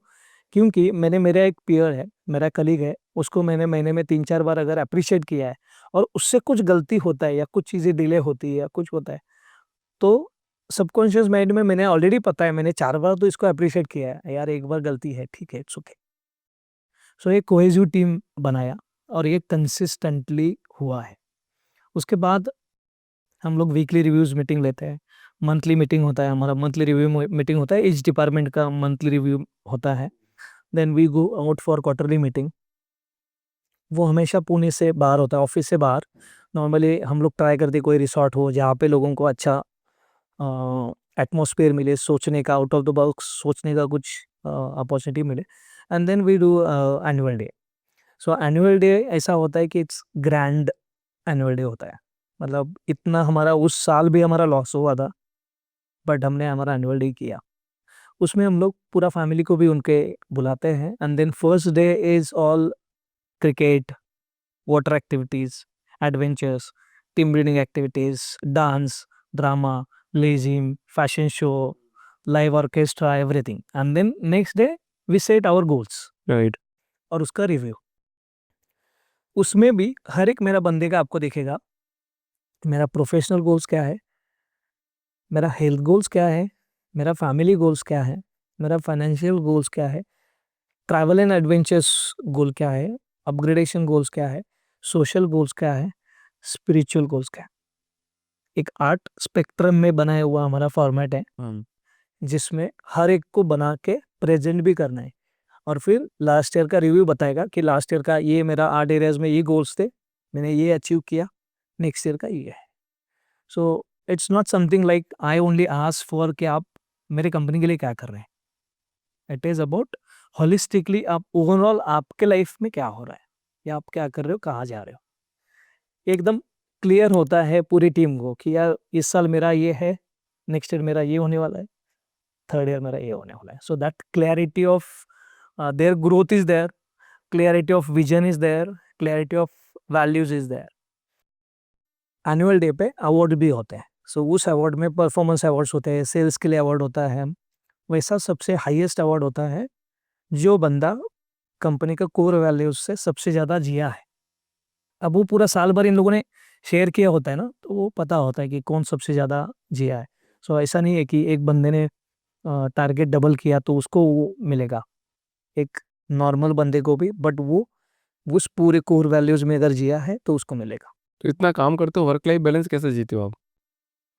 क्योंकि मेरा एक पीयर है, मेरा कलीग है, उसको मैंने महीने में 3-4 बार अगर एप्रिशिएट किया है और उससे कुछ गलती होता है या कुछ चीज़ें डिले होती है या कुछ होता है, तो सबकॉन्शियस माइंड में मैंने ऑलरेडी पता है, मैंने 4 बार तो इसको एप्रिशिएट किया है, यार एक बार गलती है, ठीक है, इट्स ओके। सो एक कोहेसिव टीम बनाया और ये कंसिस्टेंटली हुआ है। उसके बाद हम लोग वीकली रिव्यूज़ मीटिंग लेते हैं, मंथली मीटिंग होता है हमारा, मंथली रिव्यू मीटिंग होता है, ईच डिपार्टमेंट का मंथली रिव्यू होता है। Then we go out for quarterly meeting, वो हमेशा पुणे से बाहर होता है, ऑफिस से बाहर। नॉर्मली हम लोग ट्राई करते हैं कोई रिसॉर्ट हो जहाँ पे लोगों को अच्छा एटमॉस्फेयर मिले, सोचने का, आउट ऑफ द बॉक्स सोचने का कुछ अपॉर्चुनिटी मिले। And then we do annual day. So annual day ऐसा होता है कि इट्स ग्रैंड एनुअल डे होता है, मतलब इतना हमारा उस साल भी हमारा लॉस हुआ था, बट हमने हमारा एनुअल डे किया। उसमें हम लोग पूरा फैमिली को भी उनके बुलाते हैं। And then first day is all cricket, water activities, adventures, team building activities, dance, drama, legim, fashion show, live orchestra, everything. And then next day we set our goals right. और उसका review. उसमें भी हर एक मेरा बंदे का आपको दिखेगा, मेरा प्रोफेशनल गोल्स क्या है, मेरा हेल्थ गोल्स क्या है, मेरा फैमिली गोल्स क्या है, मेरा फाइनेंशियल गोल्स क्या है, ट्रैवल एंड एडवेंचर्स गोल क्या है, अपग्रेडेशन गोल्स क्या है, सोशल गोल्स क्या है, स्पिरिचुअल गोल्स क्या है। एक आर्ट स्पेक्ट्रम में बनाया हुआ हमारा फॉर्मेट है, जिसमें हर एक को बना के प्रेजेंट भी करना है और फिर लास्ट ईयर का रिव्यू बताएगा कि लास्ट ईयर का ये मेरा 8 एरियाज में ये गोल्स थे, मैंने ये अचीव किया, नेक्स्ट ईयर का ये है। So it's not something like I only ask for कि आप मेरे कंपनी के लिए क्या कर रहे हैं। इट इज़ अबाउट होलिस्टिकली आप ओवरऑल आपके लाइफ में क्या हो रहा है या आप क्या कर रहे हो, कहाँ जा रहे हो। एकदम क्लियर होता है पूरी टीम को कि यार इस साल मेरा ये है, नेक्स्ट ईयर मेरा ये होने वाला है, थर्ड ईयर मेरा ये होने वाला है। So that clarity of their growth is there, clarity of vision is there, clarity of values is there. Annual day पे अवार्ड भी होते हैं। सो उस अवार्ड में परफॉर्मेंस अवार्ड्स होते हैं, सेल्स के लिए अवार्ड होता है, वैसा सबसे हाईएस्ट अवार्ड होता है जो बंदा कंपनी का कोर वैल्यूज से सबसे ज़्यादा जिया है। अब वो पूरा साल भर इन लोगों ने शेयर किया होता है ना, तो वो पता होता है कि कौन सबसे ज़्यादा जिया है। सो ऐसा नहीं है कि एक बंदे ने टारगेट डबल किया तो उसको वो मिलेगा, एक नॉर्मल बंदे को भी, बट वो उस पूरे कोर वैल्यूज़ में अगर जिया है तो उसको मिलेगा। तो इतना काम करते हो, वर्क लाइफ बैलेंस कैसे जीते हो आप?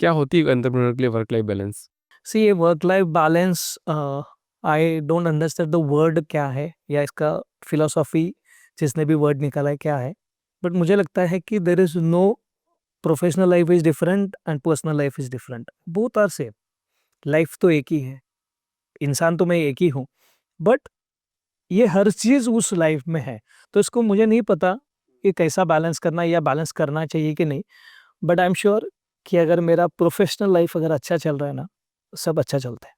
क्या होती है एंटरप्रेन्योर के लिए वर्क लाइफ बैलेंस? सी ये work life balance, I don't understand the word क्या है या इसका फिलोसॉफी जिसने भी वर्ड निकाला है क्या है, बट मुझे लगता है कि there is no professional life is different and personal life is different, both are same. Life तो एक ही है, इंसान तो मैं एक ही हूँ, बट ये हर चीज़ उस लाइफ में है। तो इसको मुझे नहीं पता कि कैसा बैलेंस करना है या बैलेंस करना चाहिए कि नहीं, बट आई एम श्योर कि अगर मेरा प्रोफेशनल लाइफ अगर अच्छा चल रहा है ना, सब अच्छा चलता है।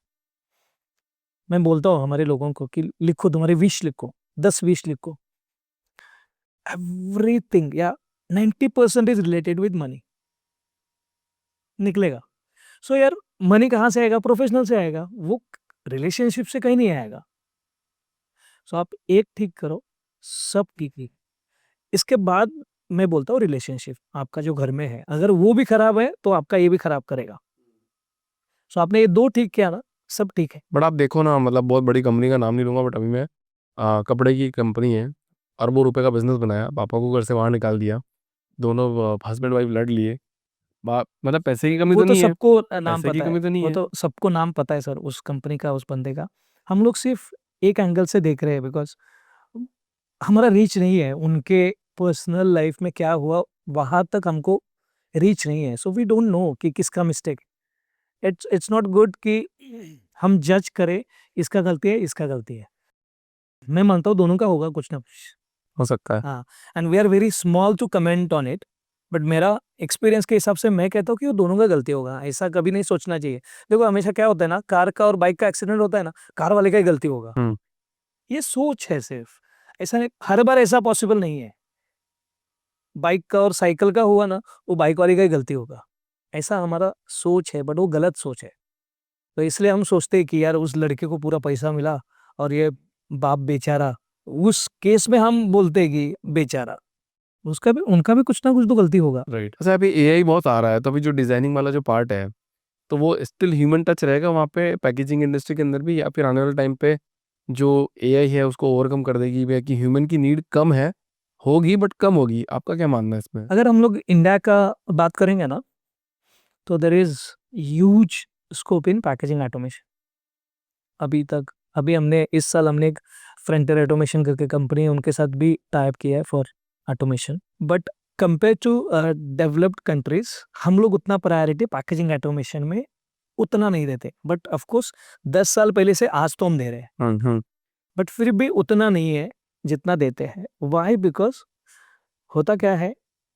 मैं बोलता हूँ हमारे लोगों को कि लिखो, तुम्हारी विश लिखो, 10 विश लिखो, एवरीथिंग या 90% इज रिलेटेड विद मनी निकलेगा। सो यार मनी कहाँ से आएगा? प्रोफेशनल से आएगा, वो रिलेशनशिप से कहीं नहीं आएगा। सो आप एक ठीक करो, सब ठीक ही। इसके बाद मैं बोलता हूँ रिलेशनशिप आपका जो घर में है, अगर वो भी खराब है तो आपका ये भी खराब करेगा। सो आपने ये 2 ठीक किया ना, सब ठीक है। बट आप देखो ना, मतलब बहुत बड़ी कंपनी का नाम नहीं लूँगा, बट अभी मैं कपड़े की कंपनी है, अरबों रुपए का बिजनेस बनाया, पापा को घर से बाहर निकाल दिया, दोनों हस्बैंड वाइफ लड़ लिए। मतलब पैसे की कमी वो तो तो नहीं है, सबको नाम पैसे की पता है, कमी तो नहीं वो है। तो सबको नाम पता है सर उस कंपनी का, उस बंदे का। हम लोग सिर्फ एक एंगल से देख रहे हैं बिकॉज़ हमारा रीच नहीं है, उनके पर्सनल लाइफ में क्या हुआ वहाँ तक हमको रीच नहीं है। सो वी डोंट नो कि किसका मिस्टेक। इट्स नॉट गुड कि हम जज करें इसका गलती है, इसका गलती है। मैं मानता हूँ दोनों का होगा कुछ ना कुछ। हो सकता है। हाँ, and we are very small to comment on it, but मेरा एक्सपीरियंस के हिसाब से मैं कहता हूँ कि वो दोनों का गलती होगा, ऐसा कभी नहीं सोचना चाहिए। देखो हमेशा क्या होता है ना, कार का और बाइक का एक्सीडेंट होता है ना, कार वाले का ही गलती होगा, हम्म। ये सोच है सिर्फ। ऐसा नहीं, हर बार ऐसा पॉसिबल नहीं है। बाइक का और साइकिल का हुआ ना, वो बाइक वाले का ही गलती होगा, ऐसा हमारा सोच है, बट वो गलत सोच है। तो इसलिए हम सोचते हैं कि यार उस लड़के को पूरा पैसा मिला और ये बाप बेचारा, उस केस में हम बोलते हैं कि बेचारा, उसका भी, उनका भी कुछ ना कुछ तो गलती होगा। राइट। अच्छा, अभी एआई बहुत आ रहा है, तो अभी जो डिजाइनिंग वाला जो पार्ट है, तो वो स्टिल ह्यूमन टच रहेगा वहाँ पे पैकेजिंग इंडस्ट्री के अंदर भी, या फिर आने वाले टाइम पे जो एआई है उसको ओवरकम कर देगी, या कि ह्यूमन की नीड कम है, होगी बट कम होगी? आपका क्या मानना है इसमें? अगर हम लोग इंडिया का बात करेंगे ना, तो there is huge scope in packaging automation. अभी तक, अभी हमने इस साल हमने एक फ्रंटियर ऑटोमेशन करके कंपनी है, उनके साथ भी टाइप किया है for automation. But compare to developed countries, हम लोग उतना प्रायोरिटी पैकेजिंग ऑटोमेशन में उतना नहीं देते। बट ऑफ कोर्स 10 साल पहले से आज तो हम दे रहे हैं, हम्म। बट फिर भी उतना नहीं है जितना देते हैं। वाई? बिकॉज होता क्या है,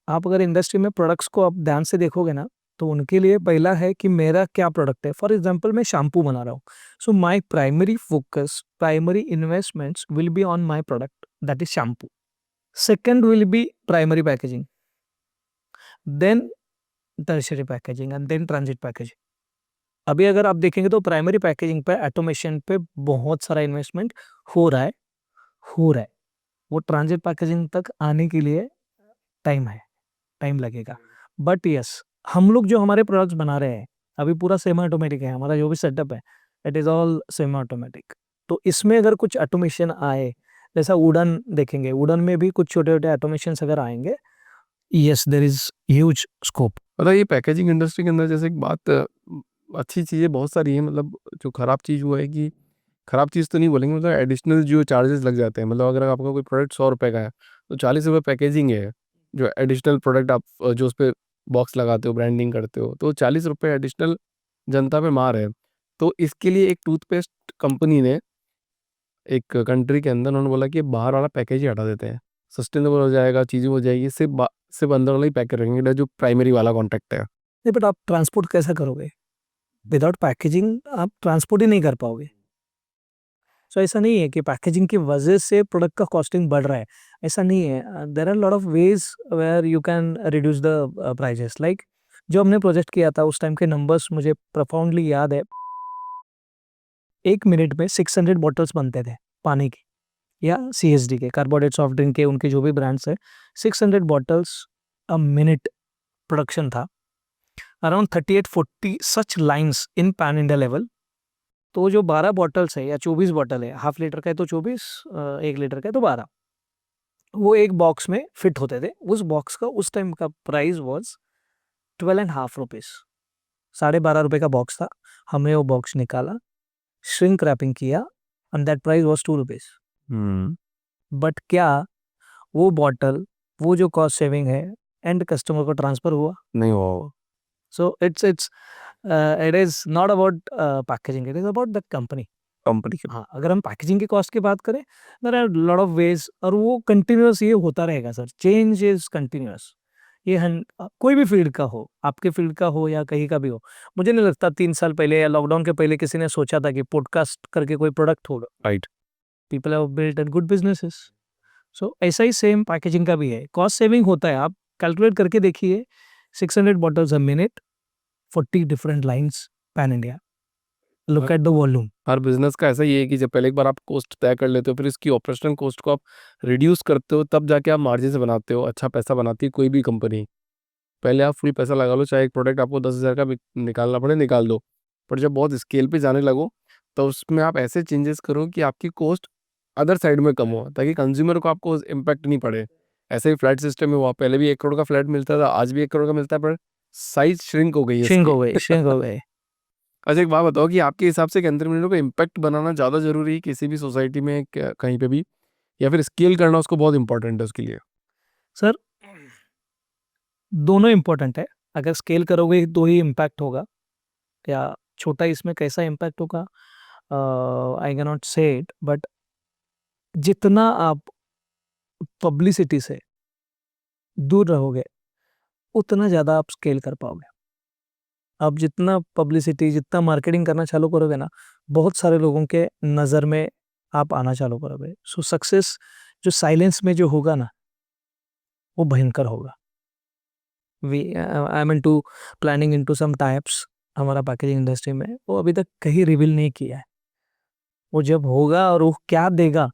आप अगर इंडस्ट्री में प्रोडक्ट्स को आप ध्यान से देखोगे ना, तो उनके लिए पहला है कि मेरा क्या प्रोडक्ट है। फॉर एग्जांपल मैं शैम्पू बना रहा हूँ, so my primary focus, primary investments will be on my product, that is shampoo. Second will be primary packaging, then tertiary packaging and then transit packaging. अभी अगर आप देखेंगे तो प्राइमरी पैकेजिंग पे, ऑटोमेशन पे बहुत सारा इन्वेस्टमेंट हो रहा है, हो रहा है। वो ट्रांजिट पैकेजिंग तक आने के लिए टाइम है, टाइम लगेगा। बट यस, हम लोग जो हमारे प्रोडक्ट्स बना रहे हैं अभी पूरा सेमी ऑटोमेटिक है, हमारा जो भी सेटअप है it is all semi automatic. तो इसमें अगर कुछ ऑटोमेशन आए, जैसा वुडन देखेंगे, वुडन में भी कुछ छोटे छोटे ऑटोमेशन अगर आएंगे, yes there is huge scope. मतलब ये पैकेजिंग इंडस्ट्री के अंदर जैसे एक बात, अच्छी चीज़ें बहुत सारी हैं, मतलब जो खराब चीज़ हुआ है कि, खराब चीज़ तो नहीं बोलेंगे, मतलब एडिशनल जो चार्जेस लग जाते हैं। मतलब अगर आपका कोई प्रोडक्ट 100 रुपये का है, तो 40 रुपये पैकेजिंग है, जो एडिशनल प्रोडक्ट आप जो उस पर बॉक्स लगाते हो, ब्रांडिंग करते हो, तो 40 रुपये एडिशनल जनता पे मार है। तो इसके लिए एक टूथपेस्ट कंपनी ने, एक कंट्री के अंदर, उन्होंने बोला कि बाहर वाला पैकेज ही हटा देते हैं, सस्टेनेबल हो जाएगा, चीज़ें हो जाएगी, सिर्फ अंदर वाला ही पैकेज रखेंगे, जो प्राइमरी वाला कॉन्टैक्ट है। नहीं, बट आप ट्रांसपोर्ट कैसा करोगे? विदाउट पैकेजिंग आप ट्रांसपोर्ट ही नहीं कर पाओगे। सो ऐसा नहीं है कि पैकेजिंग की वजह से प्रोडक्ट का कॉस्टिंग बढ़ रहा है, ऐसा नहीं है। There are lot of ways where you can reduce the prices. Like जो हमने प्रोजेक्ट किया था उस टाइम के नंबर्स मुझे प्रोफाउंडली याद है। 1 मिनट में 600 बॉटल्स बनते थे पानी की, या सीएसडी के, कार्बोनेटेड सॉफ्ट ड्रिंक के, उनके जो भी ब्रांड्स है, 600 बॉटल्स अ मिनट प्रोडक्शन था। Around 38-40 such lines in pan India level. तो जो 12 बॉटल्स है या 24 बॉटल है, हाफ लीटर का है तो 24, 1 लीटर का है तो 12, वो एक बॉक्स में फिट होते थे। उस बॉक्स का उस टाइम का प्राइस वॉज 12.5 रुपीज, 12.5 रुपए का बॉक्स था। हमने वो बॉक्स निकाला, श्रिंक रैपिंग किया, and that price was 2 rupees. Hmm. But क्या वो बॉटल, वो जो कॉस्ट सेविंग है, एंड कस्टमर को ट्रांसफर हुआ? नहीं हुआ। So it's it is not about packaging, it is about the company. Company के। हाँ, अगर हम पैकेजिंग की कॉस्ट की बात करें, there are lot of ways, और वो कंटिन्यूअस ये होता रहेगा सर, चेंज इज कंटिन्यूअस। ये कोई भी फील्ड का हो, आपके फील्ड का हो या कहीं का भी हो। मुझे नहीं लगता 3 साल पहले या लॉकडाउन के पहले किसी ने सोचा था कि पॉडकास्ट करके कोई प्रोडक्ट होगा। Right. People have built and good businesses. So ऐसा ही सेम पैकेजिंग का भी है, कॉस्ट सेविंग होता है। आप कैलकुलेट करके देखिए, 600 bottles a minute, 40 different lines, pan India, look her at the volume. Her business का ऐसा ही है कि जब पहले एक बार आप कॉस्ट तय कर लेते हो, फिर इसकी ऑपरेशनल कॉस्ट को आप रिड्यूस करते हो, तब जाके आप मार्जिन से बनाते हो, अच्छा पैसा बनाती है कोई भी कंपनी। पहले आप फुल पैसा लगा लो, चाहे एक प्रोडक्ट आपको 10,000 का निकालना पड़े, निकाल दो। पर जब बहुत स्केल पे जाने लगो, तो उसमें आप ऐसे चेंजेस करो कि आपकी कॉस्ट अदर साइड में कम हो, ताकि कंज्यूमर को आपको इम्पैक्ट नहीं पड़े। ऐसे ही फ्लैट सिस्टम में हुआ, पहले भी 1 करोड़ का फ्लैट मिलता था, आज भी 1 करोड़ का मिलता है, पर साइज श्रिंक हो गई है श्रिंक इसकी। हो गए, श्रिंक हो गए। अच्छा, एक बात बताओ कि आपके हिसाब से एंटरप्रेन्योर को इम्पैक्ट बनाना ज़्यादा जरूरी है किसी भी सोसाइटी में, कहीं पे भी, या फिर स्केल करना उसको बहुत इंपॉर्टेंट है उसके लिए? सर दोनों इम्पोर्टेंट है। अगर स्केल करोगे तो ही इम्पैक्ट होगा, या छोटा इसमें कैसा इम्पैक्ट होगा? आई कैन नॉट से इट, बट जितना आप पब्लिसिटी से दूर रहोगे उतना ज़्यादा आप स्केल कर पाओगे। आप जितना पब्लिसिटी, जितना मार्केटिंग करना चालू करोगे ना, बहुत सारे लोगों के नज़र में आप आना चालू करोगे। सो सक्सेस जो साइलेंस में जो होगा ना, वो भयंकर होगा। I am into planning into some types हमारा पैकेजिंग इंडस्ट्री में, वो अभी तक कहीं रिवील नहीं किया है। वो जब होगा और वो क्या देगा,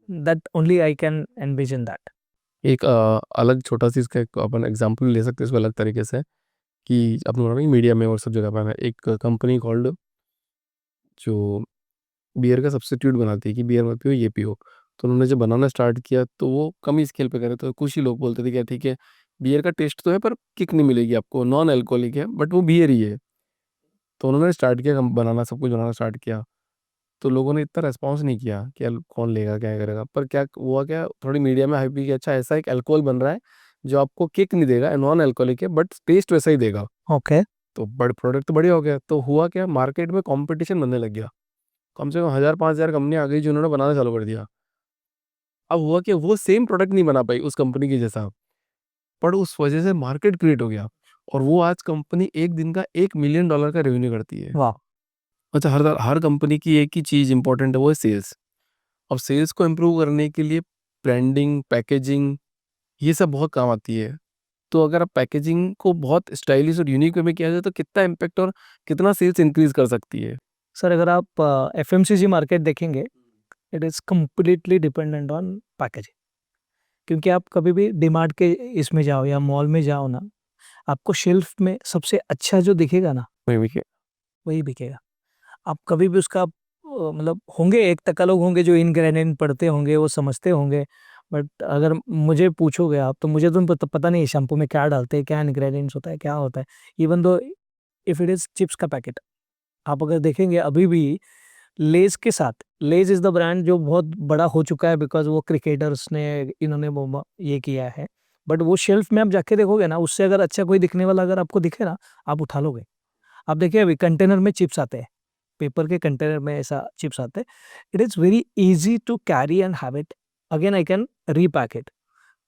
that only I can envision that. एक अलग छोटा सी इसका एक अपन एग्जांपल ले सकते हैं इसको अलग तरीके से, कि आपने बोला मीडिया में और सब जगह पर है, एक कंपनी कॉल्ड जो बियर का सब्स्टिट्यूट बनाती है कि बियर मत पियो ये पियो। तो उन्होंने जब बनाना स्टार्ट किया तो वो कम ही स्केल पे करे, तो कुछ ही लोग बोलते थे कि ठीक है बियर का टेस्ट तो है पर किक नहीं मिलेगी आपको, नॉन अल्कोहलिक है बट वो बियर ही है। तो उन्होंने स्टार्ट किया बनाना, सब कुछ बनाना स्टार्ट किया। तो लोगों ने इतना रेस्पॉन्स नहीं किया कि कौन लेगा क्या करेगा, पर क्या हुआ, क्या थोड़ी मीडिया में हाइप कि अच्छा ऐसा एक अल्कोहल बन रहा है जो आपको किक नहीं देगा, नॉन अल्कोहलिक है बट टेस्ट वैसा ही देगा। ओके। तो बड़ प्रोडक्ट तो बढ़िया हो गया। तो हुआ क्या, मार्केट में कंपटीशन बनने लग गया। कम से कम 1000-5000 कंपनी आ गई जिन्होंने बनाना चालू कर दिया। अब हुआ कि वो सेम प्रोडक्ट नहीं बना पाई उस कंपनी के जैसा, पर उस वजह से मार्केट क्रिएट हो गया। और वो आज कंपनी एक दिन का $1 मिलियन का रेवेन्यू करती है। वाह। अच्छा, हर हर कंपनी की एक ही चीज इंपॉर्टेंट है, वो है सेल्स। अब सेल्स को इम्प्रूव करने के लिए ब्रांडिंग, पैकेजिंग, ये सब बहुत काम आती है। तो अगर आप पैकेजिंग को बहुत स्टाइलिश और यूनिक वे में किया जाए तो कितना इम्पैक्ट और कितना सेल्स इंक्रीज कर सकती है। सर अगर आप एफएमसीजी मार्केट देखेंगे, it is completely dependent on packaging. क्योंकि आप कभी भी डीमार्ट के इसमें जाओ या मॉल में जाओ ना, आपको शेल्फ में सबसे अच्छा जो दिखेगा ना, वही बिकेगा। आप कभी भी उसका मतलब होंगे 1% लोग होंगे जो इंग्रेडिएंट पढ़ते होंगे, वो समझते होंगे, बट अगर मुझे पूछोगे आप, तो मुझे तो पता नहीं है शैम्पू में क्या डालते हैं, क्या इंग्रेडिएंट्स होता है, क्या होता है। Even though if it is chips का पैकेट, आप अगर देखेंगे अभी भी लेज़ के साथ, लेज़ इज़ द ब्रांड जो बहुत बड़ा हो चुका है बिकॉज़ वो क्रिकेटर्स ने इन्होंने वो ये किया है। बट वो शेल्फ में आप जाके देखोगे ना, उससे अगर अच्छा कोई दिखने वाला अगर आपको दिखे ना, आप उठा लोगे। आप देखिए अभी कंटेनर में चिप्स आते हैं, पेपर के कंटेनर में ऐसा चिप्स आते हैं। It is very easy to carry and have it, again I can repack it.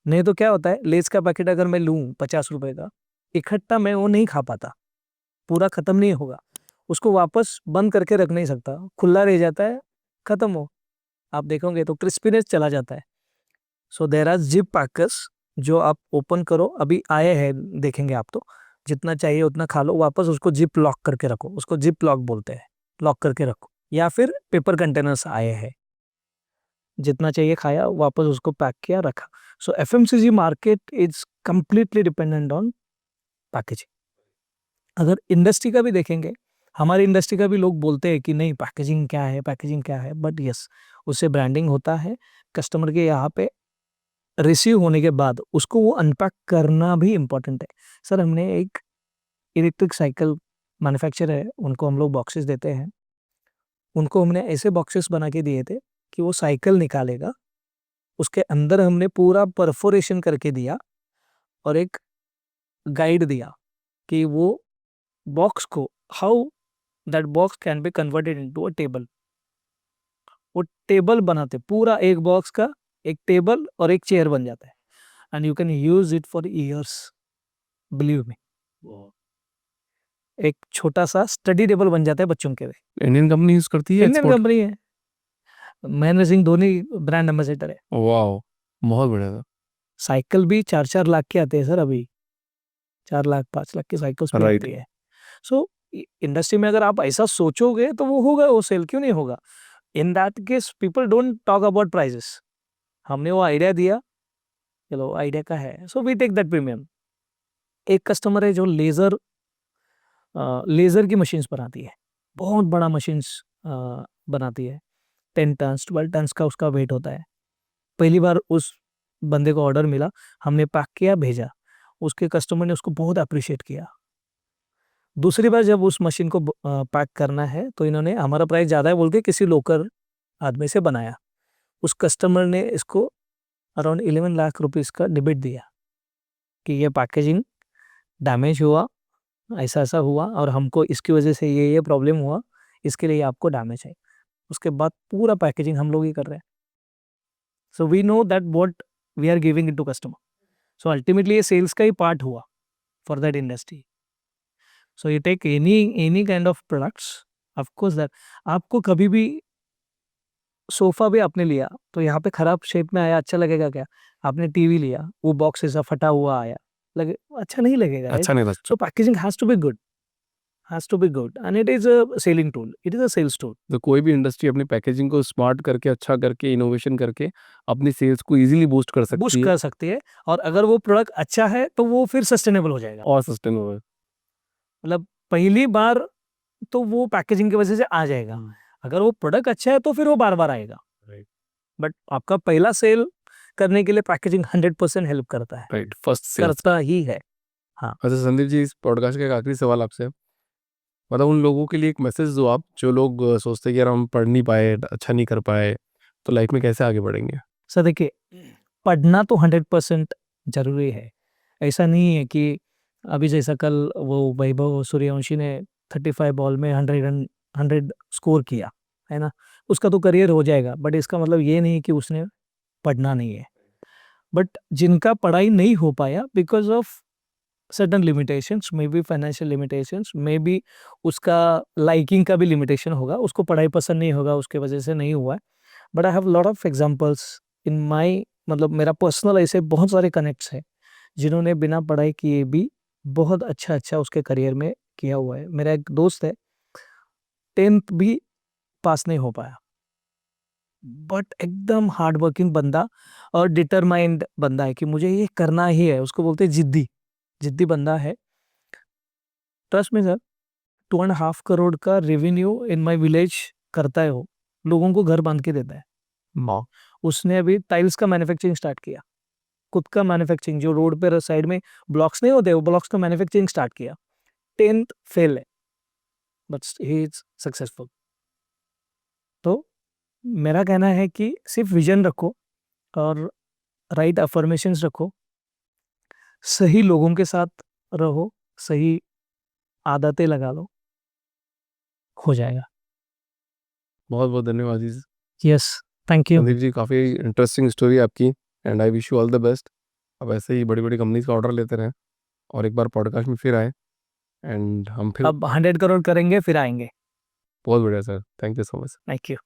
नहीं तो क्या होता है, लेज़ का पैकेट अगर मैं लूँ ₹50 का, इकट्ठा मैं वो नहीं खा पाता, पूरा खत्म नहीं होगा। उसको वापस बंद करके रख नहीं सकता, खुला रह जाता है, खत्म हो। आप देखोगे तो क्रिस्पीनेस चला जाता है। So there are zip packers जो आप ओपन करो, अभी आए हैं देखेंगे आप तो, जितना चाहिए उतना खा लो, वापस उसको ज़िप लॉक करके रखो, उसको ज़िप लॉक बोलते हैं, लॉक करके रखो। या फिर पेपर कंटेनर्स आए हैं, जितना चाहिए खाया, वापस उसको पैक किया, रखा। So FMCG market is completely dependent on packaging. अगर इंडस्ट्री का भी देखेंगे, हमारी इंडस्ट्री का भी लोग बोलते हैं कि नहीं पैकेजिंग क्या है, पैकेजिंग क्या है, बट यस, उससे ब्रांडिंग होता है। कस्टमर के यहाँ पे रिसीव होने के बाद उसको वो अनपैक करना भी इम्पोर्टेंट है। सर हमने एक इलेक्ट्रिक साइकिल मैन्युफैक्चरर है, उनको हम लोग बॉक्सेस देते हैं। उनको हमने ऐसे बॉक्सेस बना के दिए थे कि वो साइकिल निकालेगा, उसके अंदर हमने पूरा परफोरेशन करके दिया और एक गाइड दिया कि वो बॉक्स को how that box can be converted into a table. वो टेबल बनाते, पूरा एक बॉक्स का एक टेबल और एक चेयर बन जाता है, and you can use it for years, believe me. एक छोटा सा स्टडी टेबल बन जाता है बच्चों के लिए। इंडियन कंपनी यूज करती है इंडियन एक्सपोर्ट। कंपनी है, महेंद्र सिंह धोनी ब्रांड एम्बेसडर है। वाह, बहुत बढ़िया था। साइकिल भी 4-4 लाख के आते हैं सर, अभी 4 लाख 5 लाख की साइकिल्स भी राइट। आती है। सो इंडस्ट्री में अगर आप ऐसा सोचोगे तो वो होगा, वो सेल क्यों नहीं होगा। In that case people don't talk about prices. हमने वो आइडिया दिया, चलो आइडिया का है, so we take that premium. एक कस्टमर है जो लेजर की मशीन्स बनाती है, बहुत बड़ा मशीन्स बनाती है, 10 टन्स 12 टन्स का उसका वेट होता है। पहली बार उस बंदे को ऑर्डर मिला, हमने पैक किया भेजा, उसके कस्टमर ने उसको बहुत अप्रिशिएट किया। दूसरी बार जब उस मशीन को पैक करना है तो इन्होंने हमारा प्राइस ज़्यादा है बोल के किसी लोकल आदमी से बनाया। उस कस्टमर ने इसको अराउंड 11 लाख रुपीज़ का डिबेट दिया कि ये पैकेजिंग डैमेज हुआ, ऐसा-ऐसा हुआ और हमको इसकी वजह से ये प्रॉब्लम हुआ, इसके लिए आपको डैमेज है, उसके बाद पूरा पैकेजिंग हम लोग ही कर रहे हैं. So we know that what we are giving it to customer. So ultimately ये सेल्स का ही पार्ट हुआ for that industry. So you take any kind of products, of course that आपको कभी भी सोफा भी आपने लिया तो यहाँ पे खराब शेप में आया, अच्छा लगेगा क्या? आपने टीवी लिया, वो बॉक्स ऐसा फटा हुआ आया, लगे अच्छा नहीं लगेगा, राइट? अच्छा नहीं था. So packaging has to be good, has to be good, and it is a selling tool. It is a sales tool. तो कोई भी इंडस्ट्री अपनी पैकेजिंग को स्मार्ट करके, अच्छा करके, इनोवेशन करके अपनी सेल्स को इजीली बूस्ट कर बूस्ट सकती है कर सकती है, और अगर वो प्रोडक्ट अच्छा है तो वो फिर सस्टेनेबल हो जाएगा. और सस्टेनेबल. मतलब पहली बार तो वो पैकेजिंग की वजह से आ जाएगा, अगर वो प्रोडक्ट अच्छा है तो फिर वो बार बार आएगा. राइट. बट आपका पहला सेल करने के लिए पैकेजिंग 100% हेल्प करता है, राइट. First sales. करता ही है. अच्छा संदीप जी, इस पॉडकास्ट का एक आखिरी सवाल आपसे, मतलब उन लोगों के लिए एक मैसेज दो आप, जो लोग सोचते हैं कि यार हम पढ़ नहीं पाए, अच्छा नहीं कर पाए, तो लाइफ में कैसे आगे बढ़ेंगे? सर देखिए, पढ़ना तो 100% जरूरी है. ऐसा नहीं है कि अभी जैसा कल वो वैभव सूर्यवंशी ने 35 बॉल में 100 स्कोर किया है ना, उसका तो करियर हो जाएगा, बट इसका मतलब ये नहीं कि उसने पढ़ना नहीं है. बट जिनका पढ़ाई नहीं हो पाया because of certain limitations, may be financial limitations, may be उसका लाइकिंग का भी लिमिटेशन होगा, उसको पढ़ाई पसंद नहीं होगा, उसके वजह से नहीं हुआ है. But I have lot of examples in my, मतलब मेरा पर्सनल ऐसे बहुत सारे कनेक्ट्स हैं जिन्होंने बिना पढ़ाई किए भी बहुत अच्छा उसके करियर में किया हुआ है. मेरा एक दोस्त है, 10th भी पास नहीं हो पाया, बट एकदम हार्ड वर्किंग बंदा और डिटरमाइंड बंदा है कि मुझे ये करना ही है. उसको बोलते हैं जिद्दी, जिद्दी बंदा है. ट्रस्ट में सर, 2.5 करोड़ का रेवेन्यू इन माय विलेज करता है वो, लोगों को घर बांध के देता है. माँ. उसने अभी टाइल्स का मैन्युफैक्चरिंग स्टार्ट किया, खुद का मैन्युफैक्चरिंग, जो रोड पे साइड में ब्लॉक्स नहीं होते, वो ब्लॉक्स का मैन्युफैक्चरिंग स्टार्ट किया. 10th फेल है, बट ही इज सक्सेसफुल. तो मेरा कहना है कि सिर्फ विजन रखो और राइट अफर्मेशंस रखो, सही लोगों के साथ रहो, सही आदतें लगा लो, हो जाएगा. बहुत बहुत धन्यवाद ji. Yes, thank you. Sandeep ji, काफ़ी इंटरेस्टिंग स्टोरी आपकी, and I wish you all the best. अब ऐसे ही बड़ी बड़ी कंपनीज का ऑर्डर लेते रहें और एक बार पॉडकास्ट में फिर आए, एंड हम फिर अब 100 करोड़ करेंगे फिर आएंगे. बहुत बढ़िया sir. Thank you so much. Thank you.